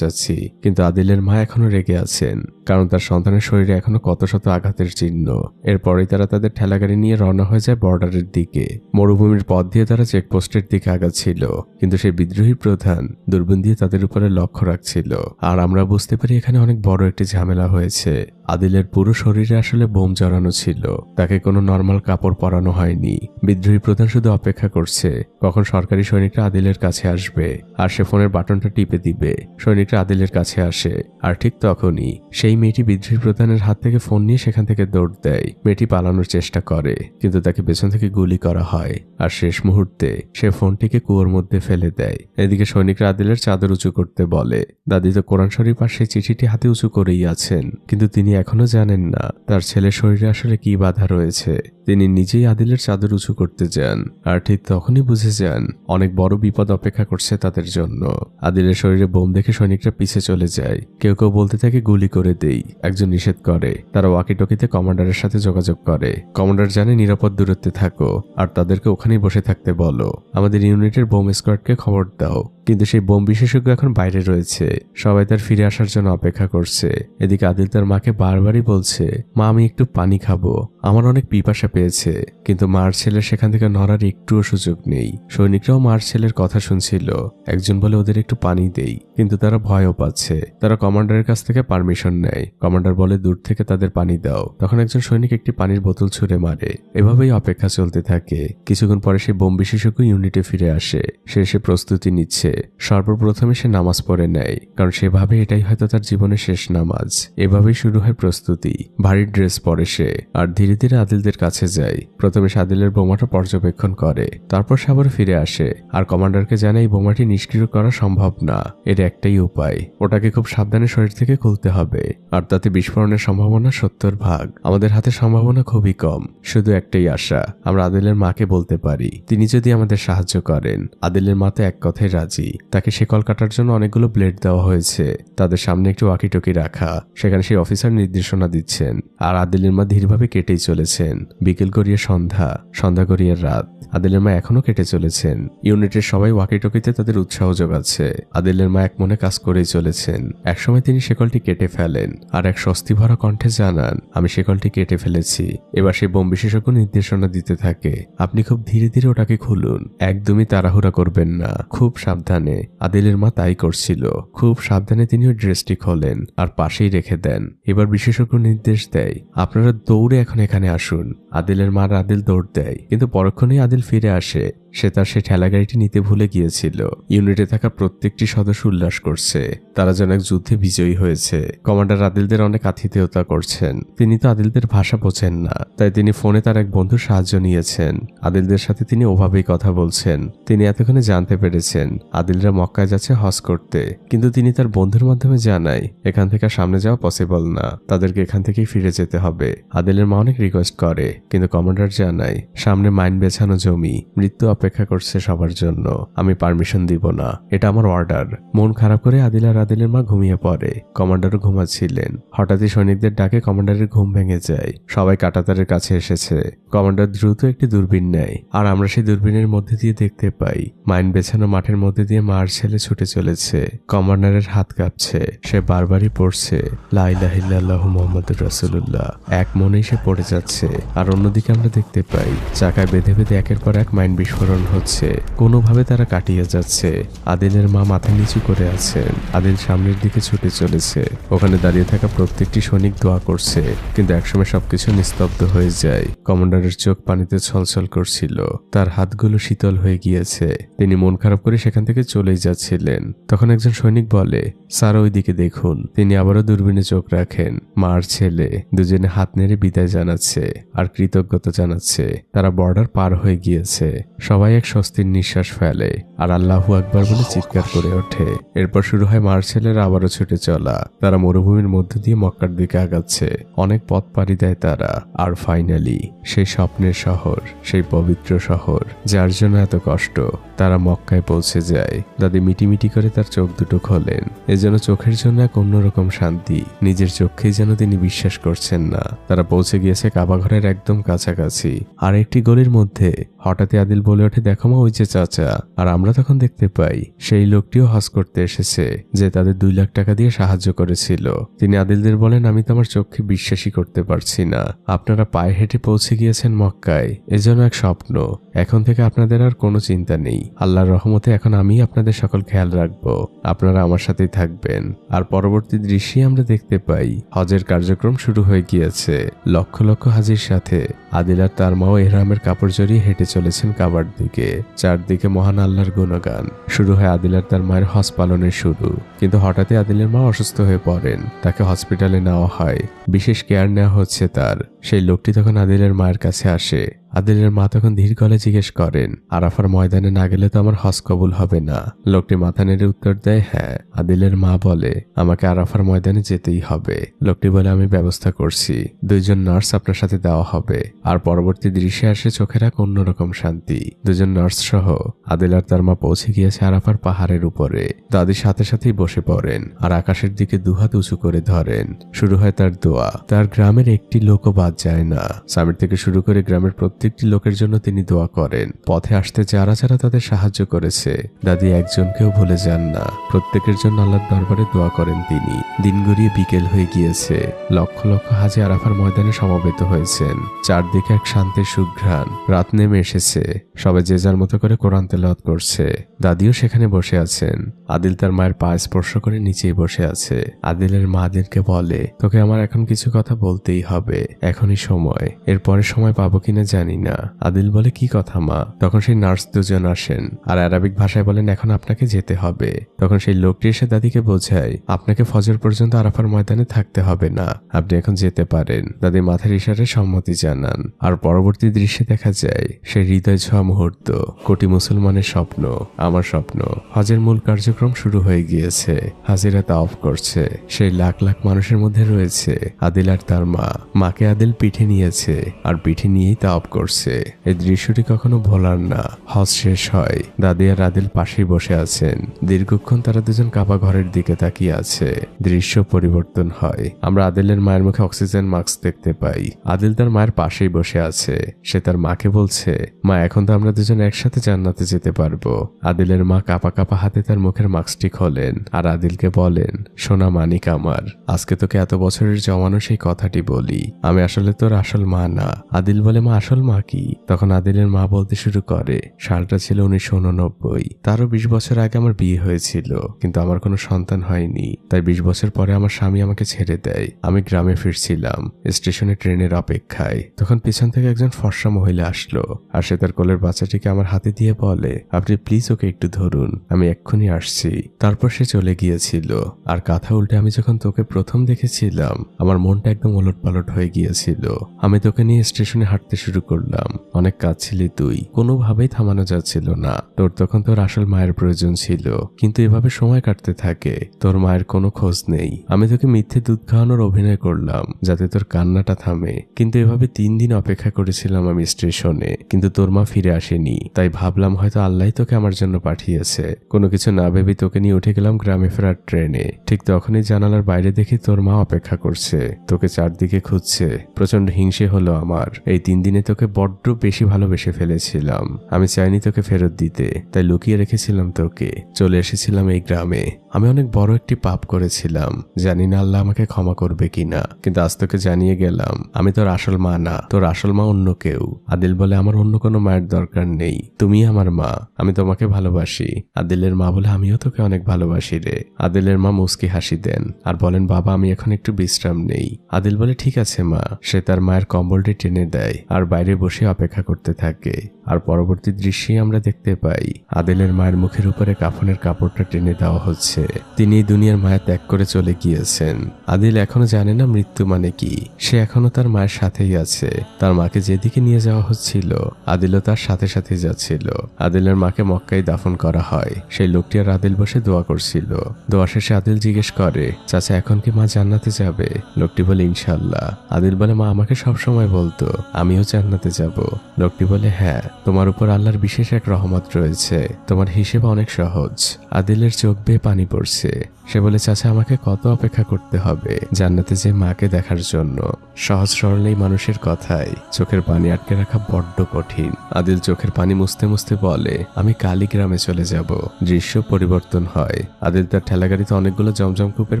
চাচ্ছি। কিন্তু আদিলের মা এখনো রেগে আছেন, কারণ তার সন্তানের শরীরে এখনো কত শত আঘাতের চিহ্ন। এরপরেই তারা তাদের ঠেলাগাড়ি নিয়ে রওনা হয়ে যায় বর্ডারের দিকে। মরুভূমির পথ দিয়ে তারা চেকপোস্টের দিকে আগাচ্ছিল, কিন্তু সেই বিদ্রোহী প্রধান দূরবীন দিয়ে তাদের উপরে লক্ষ্য রাখছিল। আর আমরা বুঝতে পারি এখানে অনেক বড় একটি ঝামেলা হয়েছে। আদিলের পুরো শরীরে আসলে বোম জড়ানো ছিল, তাকে কোনো নর্মাল কাপড় পরানো হয়নি। বিদ্রোহী প্রধান শুধু অপেক্ষা করছে কখন সরকারি সৈনিকরা আদিলের কাছে আসবে আর সে ফোনের বাটনটা টিপে দিবে। সৈনিকরা আদিলের কাছে আসে আর ঠিক তখনই সেই মেয়েটি বিদ্রোহী প্রধানের হাত থেকে ফোন নিয়ে সেখান থেকে দৌড় দেয়। মেয়েটি পালানোর চেষ্টা করে, কিন্তু তাকে পেছন থেকে গুলি করা হয় আর শেষ মুহূর্তে সে ফোনটিকে কুয়োর মধ্যে ফেলে দেয়। এদিকে সৈনিকরা আদিলের চাদর উঁচু করতে বলে। দাদি তো কোরআন শরীফ আর সেই চিঠিটি হাতে উঁচু করেই আছেন, কিন্তু তিনি এখনো জানেন না তার ছেলের শরীরে আসলে কি বাধা রয়েছে। তিনি নিজেই আদিলের চাদর উঁচু করতে যান আর ঠিক তখনই বুঝে যান অনেক বড় বিপদ অপেক্ষা করছে তাদের জন্য। আদিলের শরীরে বোম দেখে সৈনিকরা পিছে চলে যায়। কেউ কেউ বলতে থাকে গুলি করে দেই, একজন নিষেধ করে। তারা ওয়াকিটকিতে কমান্ডারের সাথে যোগাযোগ করে। কমান্ডার জানে নিরাপদ দূরত্বে থাকো আর তাদেরকে ওখানেই বসে থাকতে বলো। আমাদের ইউনিটের বোম স্কোয়াডকে খবর দাও। কিন্তু সেই বোম বিশেষজ্ঞ এখন বাইরে রয়েছে, সবাই তার ফিরে আসার জন্য অপেক্ষা করছে। এদিকে আদিল তার মাকে বারবারই বলছে, মা আমি একটু পানি খাবো, আমার অনেক পিপাসা পেয়েছে। কিন্তু মার ছেলের সেখান থেকে নড়ার একটুও সুযোগ নেই। সৈনিকরাও মার ছেলের কথা শুনছিল। একজন বলে ওদের একটু পানি দেই, কিন্তু তারা ভয়ও পাচ্ছে। তারা কমান্ডারের কাছ থেকে পারমিশন নেয়। কমান্ডার বলে দূর থেকে তাদের পানি দাও। তখন একজন সৈনিক একটি পানির বোতল ছুঁড়ে মারে। এভাবেই অপেক্ষা চলতে থাকে। কিছুক্ষণ পরে সেই বোম বিশেষজ্ঞ ইউনিটে ফিরে আসে। সে এসে প্রস্তুতি নিচ্ছে। সর্বপ্রথমে সে নামাজ পড়ে নেয়, কারণ সেভাবে এটাই হয়তো তার জীবনের শেষ নামাজ। এভাবেই শুরু হয় প্রস্তুতি। ভারী ড্রেস পরে সে আর ধীরে ধীরে ধীরে আদিলদের কাছে যায়। প্রথমে সে আদিলের বোমাটা পর্যবেক্ষণ করে, তারপর সে আবার ফিরে আসে আর কমান্ডারকে জানায় এই বোমাটি নিষ্ক্রিয় করা সম্ভব না, এর একটাই উপায়, ওটাকে খুব সাবধানে শরীর থেকে খুলতে হবে, আর তাতে বিস্ফোরণের সম্ভাবনা 70 ভাগ। আমাদের হাতে সম্ভাবনা খুবই কম, শুধু একটাই আশা, আমরা আদিলের মাকে বলতে পারি, তিনি যদি আমাদের সাহায্য করেন। আদিলের মা তো এক কথায় রাজি। তাকে শিকল কাটার জন্য অনেকগুলো ব্লেড দেওয়া হয়েছে, তাদের সামনে একটি ওয়াকিটকি রাখা, সেখানে সেই অফিসার নির্দেশনা দিচ্ছেন আর আদিলের মা ধীরভাবে কেটেই চলেছেন। বিকেল গড়িয়ে সন্ধ্যা, সন্ধ্যা গড়িয়ে রাত, আদিলের মা এখনো কেটে চলেছেন। ইউনিটের সবাই ওয়াকিটকিতে তাদের উৎসাহ যোগাচ্ছে। আদিলের মা এক মনে কাজ করেই চলেছেন। একসময় তিনি শিকলটি কেটে ফেলেন আর এক স্বস্তি ভরা কণ্ঠে জানান, আমি শিকলটি কেটে ফেলেছি। এবার সেই বোম বিশেষজ্ঞ নির্দেশনা দিতে থাকে, আপনি খুব ধীরে ধীরে ওটাকে খুলুন, একদমই তাড়াহুড়া করবেন না, খুব সাবধানে। আদিলের মা তাই করছিল। খুব সাবধানে তিনি ওই ড্রেসটি খোলেন আর পাশেই রেখে দেন। এবার বিশেষজ্ঞ নির্দেশ দেয়, আপনারা দৌড়ে এখন এখানে আসুন। আদিলের মা আর আদিল দৌড় দেয়, কিন্তু পরক্ষণেই আদিল ফিরে আসে। সে তার সেই ঠেলা গাড়িটি নিতে ভুলে গিয়েছিল। ইউনিটে থাকা প্রত্যেকটি সদস্য উল্লাস করছে, তারা যেন এক যুদ্ধে বিজয়ী হয়েছে। কমান্ডার আদিলদের অনেক আতিথেয়তা করছেন। তিনি তো আদিলদের ভাষা বোঝেন না, তাই তিনি ফোনে তার এক বন্ধুর সাহায্য নিয়েছেন। আদিলদের সাথে তিনি ওভাবেই কথা বলছেন। তিনি এতক্ষণে জানতে পেরেছেন আদিলরা মক্কায় যাচ্ছে হজ করতে, কিন্তু তিনি তার বন্ধুর মাধ্যমে জানায় এখান থেকে সামনে যাওয়া পসিবল না, তাদেরকে এখান থেকেই ফিরে যেতে হবে। আদিলের মা অনেক রিকোয়েস্ট করে, কিন্তু কমান্ডার জানায় সামনে মাইন বেছানো জমি, মৃত্যু অপেক্ষা করছে সবার জন্য, আমি পারমিশন দিব না, এটা আমার অর্ডার। মন খারাপ করে আদিল আর আদিলের মা ঘুমিয়ে পড়ে। কমান্ডারও ঘুমাচ্ছিলেন। হঠাৎই সৈনিকদের ডাকে কমান্ডারের ঘুম ভেঙে যায়। সবাই কাঁটাতারের কাছে এসেছে। কমান্ডার দ্রুত একটি দূরবীন নেয় আর আমরা সেই দূরবীনের মধ্যে দিয়ে দেখতে পাই মাইন বেছানো মাঠের মধ্যে দিয়ে মার ছেলে ছুটে চলেছে। কমান্ডারের হাত কাঁপছে, সে বারবারই পড়ছে লা ইলাহা ইল্লাল্লাহু মুহাম্মাদুর রাসূলুল্লাহ। এক মনেই সে পড়ে যাচ্ছে। আর অন্যদিকে আমরা দেখতে পাই চাকায় বেঁধে বেঁধে একের পর এক মাইন বিস্ফোরণ হচ্ছে। কোনোভাবে তারা কাটিয়ে যাচ্ছে। আদিলের মা মাথা নিচু করে আছেন। আদিল সামনের দিকে ছুটে চলেছে। ওখানে দাঁড়িয়ে থাকা প্রত্যেকটি সৈনিক দোয়া করছে, কিন্তু একসময় সবকিছু নিস্তব্ধ হয়ে যায়। কমান্ডারের চোখ পানিতে ছলছল করছিল, তার হাতগুলো শীতল হয়ে গিয়েছে। তিনি মন খারাপ করে সেখান থেকে চলেই যাচ্ছিলেন। তখন একজন সৈনিক বলে, স্যার ওই দিকে দেখুন। তিনি আবারও দূরবীনে চোখ রাখেন। মার ছেলে দুজনে হাত নেড়ে বিদায় জানাচ্ছে আর কৃতজ্ঞতা জানাচ্ছে। তারা বর্ডার পার হয়ে গিয়েছে। সবাই এক স্বস্তির নিঃশ্বাস ফেলে আর আল্লাহু আকবার বলে চিৎকার করে ওঠে। এরপর শুরু হয় মার ছেলের আবারও ছুটে চলা। তারা মরুভূমির মধ্য দিয়ে মক্কার দিকে আগাচ্ছে। অনেক পথ পাড়ি দেয় তারা। আর ফাইনালি সেই স্বপ্নের শহর, সেই পবিত্র শহর যার জন্য এত কষ্ট, তারা মক্কায় পৌঁছে যায়। দাদি মিটিমিটি করে তার চোখ দুটো খোলেন। এজন্য চোখের জন্য এক অন্যরকম শান্তি। নিজের চোখেই যেন তিনি বিশ্বাস করছেন না। তারা পৌঁছে গিয়েছে কাবা ঘরের একদম কাছাকাছি। আর একটি গলির মধ্যে হঠাৎই আদিল বলে ওঠে, দেখো মা ওই যে চাচা। আর আমরা তখন দেখতে পাই সেই লোকটিও হজ করতে এসেছে, যে তাদের 2 লাখ টাকা দিয়ে সাহায্য করেছিল। তিনি আদিলদের বলেন, আমি তো আমার চোখকে বিশ্বাসই করতে পারছি না। আপনারা পায়ে হেঁটে পৌঁছে গিয়েছেন মক্কায়, এজন্য এক স্বপ্ন। এখন থেকে আপনাদের আর কোনো চিন্তা নেই। আল্লাহর রহমতে এখন আমি আপনাদের সকল খেয়াল রাখবো। আপনারা আমার সাথেই থাকবেন। আর পরবর্তী দৃশ্যে আমরা দেখতে পাই হজের কার্যক্রম শুরু হয়ে গিয়েছে। লক্ষ লক্ষ হাজির সাথে আদিল আর তার মাও এহরামের কাপড় জড়িয়ে হেঁটে চলেছেন কাবার দিকে। চারদিকে মহান আল্লাহর গুণগান। শুরু হয় আদিল আর তার মায়ের হজ পালনের শুরু। কিন্তু হঠাৎই আদিলের মা অসুস্থ হয়ে পড়েন। তাকে হসপিটালে নেওয়া হয়। বিশেষ কেয়ার নেওয়া হচ্ছে তার। সেই লোকটি তখন আদিলের মায়ের কাছে আসে। আদিলের মা তখন ধীর গলায় জিজ্ঞেস করেন, আরাফার ময়দানে না গেলে তো আমার হজ কবুল হবে না। লোকটি মাথা নেড়ে উত্তর দেয়, হ্যাঁ। আদিলের মা বলে, আমাকে আরাফার ময়দানে যেতেই হবে। লোকটি বলে, আমি ব্যবস্থা করছি। 2 জন নার্স আপনার সাথে দেওয়া হবে। আর পরবর্তী দৃশ্যে আসে চোখের এক অন্যরকম শান্তি। 2 জন নার্স সহ আদিল আর তার মা পৌঁছে গিয়েছে আরাফার পাহাড়ের উপরে। দাদির সাথে সাথেই বসে পড়েন আর আকাশের দিকে 2 হাত উঁচু করে ধরেন। শুরু হয় তার দোয়া। তার গ্রামের একটি লোকও বাদ যায় না। সামির থেকে শুরু করে গ্রামের প্রত্যেকটি লোকের জন্য তিনি দোয়া করেন। পথে আসতে যারা যারা তাদের সাহায্য করেছে, দাদি একজনকেও ভুলে যান না। প্রত্যেকের জন্য আল্লাহর দরবারে দোয়া করেন তিনি। দিন গড়িয়ে বিকেল হয়ে গিয়েছে। লক্ষ লক্ষ হাজি আরাফার ময়দানে সমবেত হয়েছেন। চারদিকে এক শান্তির সুঘ্রাণ। রাত নেমে এসেছে। সবাই যে যার মতো করে কোরআন তেলাওয়াত করছে। দাদিও সেখানে বসে আছেন। আদিল তার মায়ের পা স্পর্শ করে নিচেই বসে আছে। আদিলের মা আদিলকে বলে, তোকে আমার এখন কিছু কথা বলতেই হবে, এখনই সময়। এরপরে সময় পাবো কিনা জানি জানি না। আদিল বলে কি কথা মা? তখন সেই নার্স দুজন আসেন আর আরবিক ভাষায় বলেন এখন আপনাকে যেতে হবে। তখন সেই লোকটি এসে দাদিকে বোঝায় আপনাকে ফজর পর্যন্ত আরাফার ময়দানে থাকতে হবে না, আপনি এখন যেতে পারেন। দাদি মাথার ইশারায় সম্মতি জানান। আর পরবর্তী দৃশ্যে দেখা যায় সেই হৃদয় ছোঁয়া মুহূর্ত, কোটি মুসলমানের স্বপ্ন, আমার স্বপ্ন। হজের মূল কার্যক্রম শুরু হয়ে গিয়েছে। হাজিরা তাওয়াফ করছে। সেই লাখ লাখ মানুষের মধ্যে রয়েছে আদিল আর তার মা। মাকে আদিল পিঠে নিয়েছে আর পিঠে নিয়েই তাওয়াফ করছে। এই দৃশ্যটি কখনো ভোলার না। হজ শেষ হয়, দাদি আর আদিল পাশেই বসে আছেন। দীর্ঘক্ষণ তারা দুজন কাবা ঘরের দিকে তাকিয়ে আছে। দৃশ্য পরিবর্তন হয়। আমরা আদিলের মায়ের মুখে অক্সিজেন মাস্ক দেখতে পাই। আদিল তার মায়ের পাশেই বসে আছে। সে তার মাকে বলছে মা এখন তো আমরা দুজন একসাথে জান্নাতে যেতে পারবো। আদিলের মা কাঁপা কাঁপা হাতে তার মুখের মাস্কটি খোলেন আর আদিলকে বলেন সোনা মানিক আমার, আজকে তোকে এত বছরের জমানো সেই কথাটি বলি, আমি আসলে তোর আসল মা না। আদিল বলে মা আসল মা কি? তখন আদিলের মা বলতে শুরু করে সালটা ছিল 1989। তারও 20 বছর আগে আমার বিয়ে হয়েছিল, কিন্তু আমার কোনো সন্তান হয়নি। তাই 20 বছর পরে আমার স্বামী আমাকে ছেড়ে দেয়। আমি গ্রামে ফিরছিলাম স্টেশনে ট্রেনের অপেক্ষায়। তখন পিছন থেকে একজন ফর্সা মহিলা আসলো আর সে তার কোলের বাচ্চাটিকে আমার হাতে দিয়ে বলে আপনি প্লিজ ওকে একটু ধরুন, আমি এক্ষুনি আসছি। তারপর সে চলে গিয়েছিল। আর কথা উল্টে আমি যখন তোকে প্রথম দেখেছিলাম আমার মনটা একদম ওলটপালট হয়ে গিয়েছিল। আমি তোকে নিয়ে স্টেশনে হাঁটতে শুরু করলাম। অনেক কাঁদছিলি তুই, কোনোভাবেই থামানো যাচ্ছিল না। তোর তখন তোর আসল মায়ের প্রয়োজন ছিল, কিন্তু এভাবে সময় কাটতে থাকে, তোর মায়ের কোনো খোঁজ নেই। আমি তোকে মিথ্যে দুধ খাওয়ানোর অভিনয় করলাম যাতে তোর কান্নাটা থামে, কিন্তু এভাবে 3 দিন অপেক্ষা করেছিলাম আমি স্টেশনে, কিন্তু তোর মা ফিরে আসেনি। তাই ভাবলাম হয়তো আল্লাহই তোকে আমার জন্য পাঠিয়েছে। কোনো কিছু না ভেবে তোকে নিয়ে উঠে গেলাম গ্রামে ফেরার ট্রেনে। ঠিক তখনই জানালার বাইরে দেখি তোর মা অপেক্ষা করছে, তোকে চারদিকে খুঁজছে। প্রচন্ড হিংসে হলো আমার। এই 3 দিনে তোকে বড্ড বেশি ভালোবেসে ফেলেছিলাম। আমি চাইনি তোকে ফেরত দিতে, তাই লুকিয়ে রেখেছিলাম তোকে। চলে এসেছিলাম এই গ্রামে। আমি অনেক বড় একটি পাপ করেছিলাম, জানি না আল্লাহ আমাকে ক্ষমা করবে কিনা, কিন্তু আজ তোকে জানিয়ে গেলাম আমি তোর আসল মা না, তোর আসল মা অন্য কেউ। আদিল বলে আমার অন্য কোনো মায়ের দরকার নেই, তুমি আমার মা, আমি তোমাকে ভালোবাসি। আদিলের মা বলে আমিও তোকে অনেক ভালোবাসি রে। আদিলের মা মুস্কি হাসি দেন আর বলেন বাবা আমি এখন একটু বিশ্রাম নেই। আদিল বলে ঠিক আছে মা। সে তার মায়ের কম্বলটি টেনে দেয় আর বাইরে বসে অপেক্ষা করতে থাকে। আর পরবর্তী দৃশ্যে আমরা দেখতে পাই আদিলের মায়ের মুখের উপরে কাফনের কাপড়টা টেনে দেওয়া হচ্ছে। তিনি এই দুনিয়ার মায়া ত্যাগ করে চলে গিয়েছেন। আদিল এখনো জানে না মৃত্যু মানে কি। সে এখনো তার মায়ের সাথেই আছে। তার মাকে যেদিকে নিয়ে যাওয়া হচ্ছিল আদিলও তার সাথে সাথে যাচ্ছিল। আদিলের মাকে মক্কায় দাফন করা হয়। সেই লোকটি আর আদিল বসে দোয়া করছিল। দোয়া শেষে আদিল জিজ্ঞেস করে চাচা এখন কি মা জান্নাতে যাবে? লোকটি বলে ইনশাল্লাহ। আদিল বলে মা আমাকে সবসময় বলতো আমিও জান্নাতে যাব। লোকটি বলে হ্যাঁ, তোমার উপর আল্লাহর বিশেষ এক রহমত রয়েছে, তোমার হিসেব অনেক সহজ। আদিলের চোখ বেয়ে পানি পড়ছে। সে বলে চাচা আমাকে কত অপেক্ষা করতে হবে জান্নাতে যে মাকে দেখার জন্য? সহজ সরল এই মানুষের কথায় চোখের পানি আটকে রাখা বড্ড কঠিন। আদিল চোখের পানি মুছতে মুছতে বলে আমি কালী গ্রামে চলে যাব। দৃশ্য পরিবর্তন হয়। আদিল তার ঠেলাগাড়িতে অনেকগুলো জমজম কূপের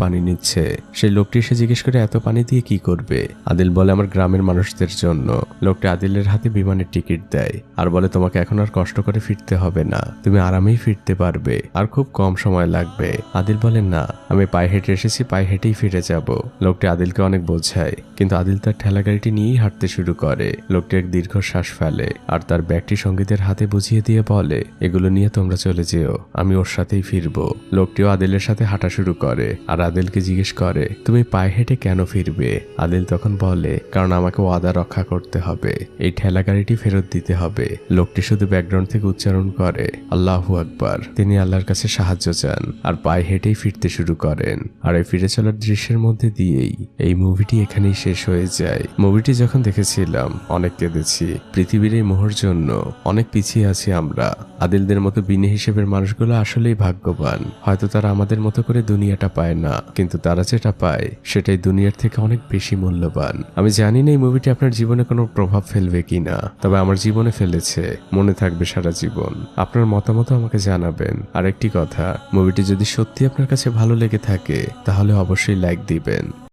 পানি নিচ্ছে। সেই লোকটি এসে জিজ্ঞেস করে এত পানি দিয়ে কি করবে? আদিল বলে আমার গ্রামের মানুষদের জন্য। লোকটি আদিলের হাতে বিমানের টিকিট দেয় আর বলে তোমাকে এখন আর কষ্ট করে ফিরতে হবে না, তুমি আরামেই ফিরতে পারবে আর খুব কম সময় লাগবে। আদিল বলে না, আমি পায়ে হেঁটে এসেছি, পায়ে হেঁটেই ফিরে যাব। লোকটি আদিলকে অনেক বোঝায়, কিন্তু আদিল তার ঠেলাগাড়িটি নিয়েই হাঁটতে শুরু করে। লোকটি এক দীর্ঘশ্বাস ফেলে আর তার ব্যাগটি সঙ্গীতের হাতে বুঝিয়ে দিয়ে বলে এগুলো নিয়ে তোমরা চলে যেও, আমি ওর সাথেই ফিরবো। লোকটিও আদিলের সাথে হাঁটা শুরু করে আর আদিলকে জিজ্ঞেস করে তুমি পায়ে হেঁটে কেন ফিরবে? আদিল তখন বলে কারণ আমাকে ওয়াদা রক্ষা করতে হবে, এই ঠেলাগাড়িটি ফেরত দিতে হবে। লোকটি শুধু ব্যাকগ্রাউন্ড থেকে উচ্চারণ করে আল্লাহু আকবার। তিনি আল্লাহর কাছে সাহায্য চান আর পায়ে হেঁটেই ফিরতে শুরু করেন। আর এই ফিরে চলার দৃশ্যের মধ্যে দিয়েই এই মুভিটি এখানেই শেষ হয়ে যায়। মুভিটি যখন দেখেছিলাম অনেক কেঁদেছি। পৃথিবীর এই মোহর জন্য অনেক পিছিয়ে আছি আমরা। আদিলদের মতো বিনে হিসেবের মানুষগুলো আসলেই ভাগ্যবান। হয়তো তারা আমাদের মতো করে দুনিয়াটা পায় না, কিন্তু তারা যেটা পায় সেটাই দুনিয়ার থেকে অনেক বেশি মূল্যবান। আমি জানি না এই মুভিটি আপনার জীবনে কোনো প্রভাব ফেলবে কিনা, তবে আমার জীবনে ফেলেছে, মনে থাকবে সারা জীবন। আপনার মতামত আমাকে জানাবেন। আর একটি কথা, মুভিটি যদি সত্যি আপনার কাছে ভালো লেগে থাকে তাহলে অবশ্যই লাইক দিবেন।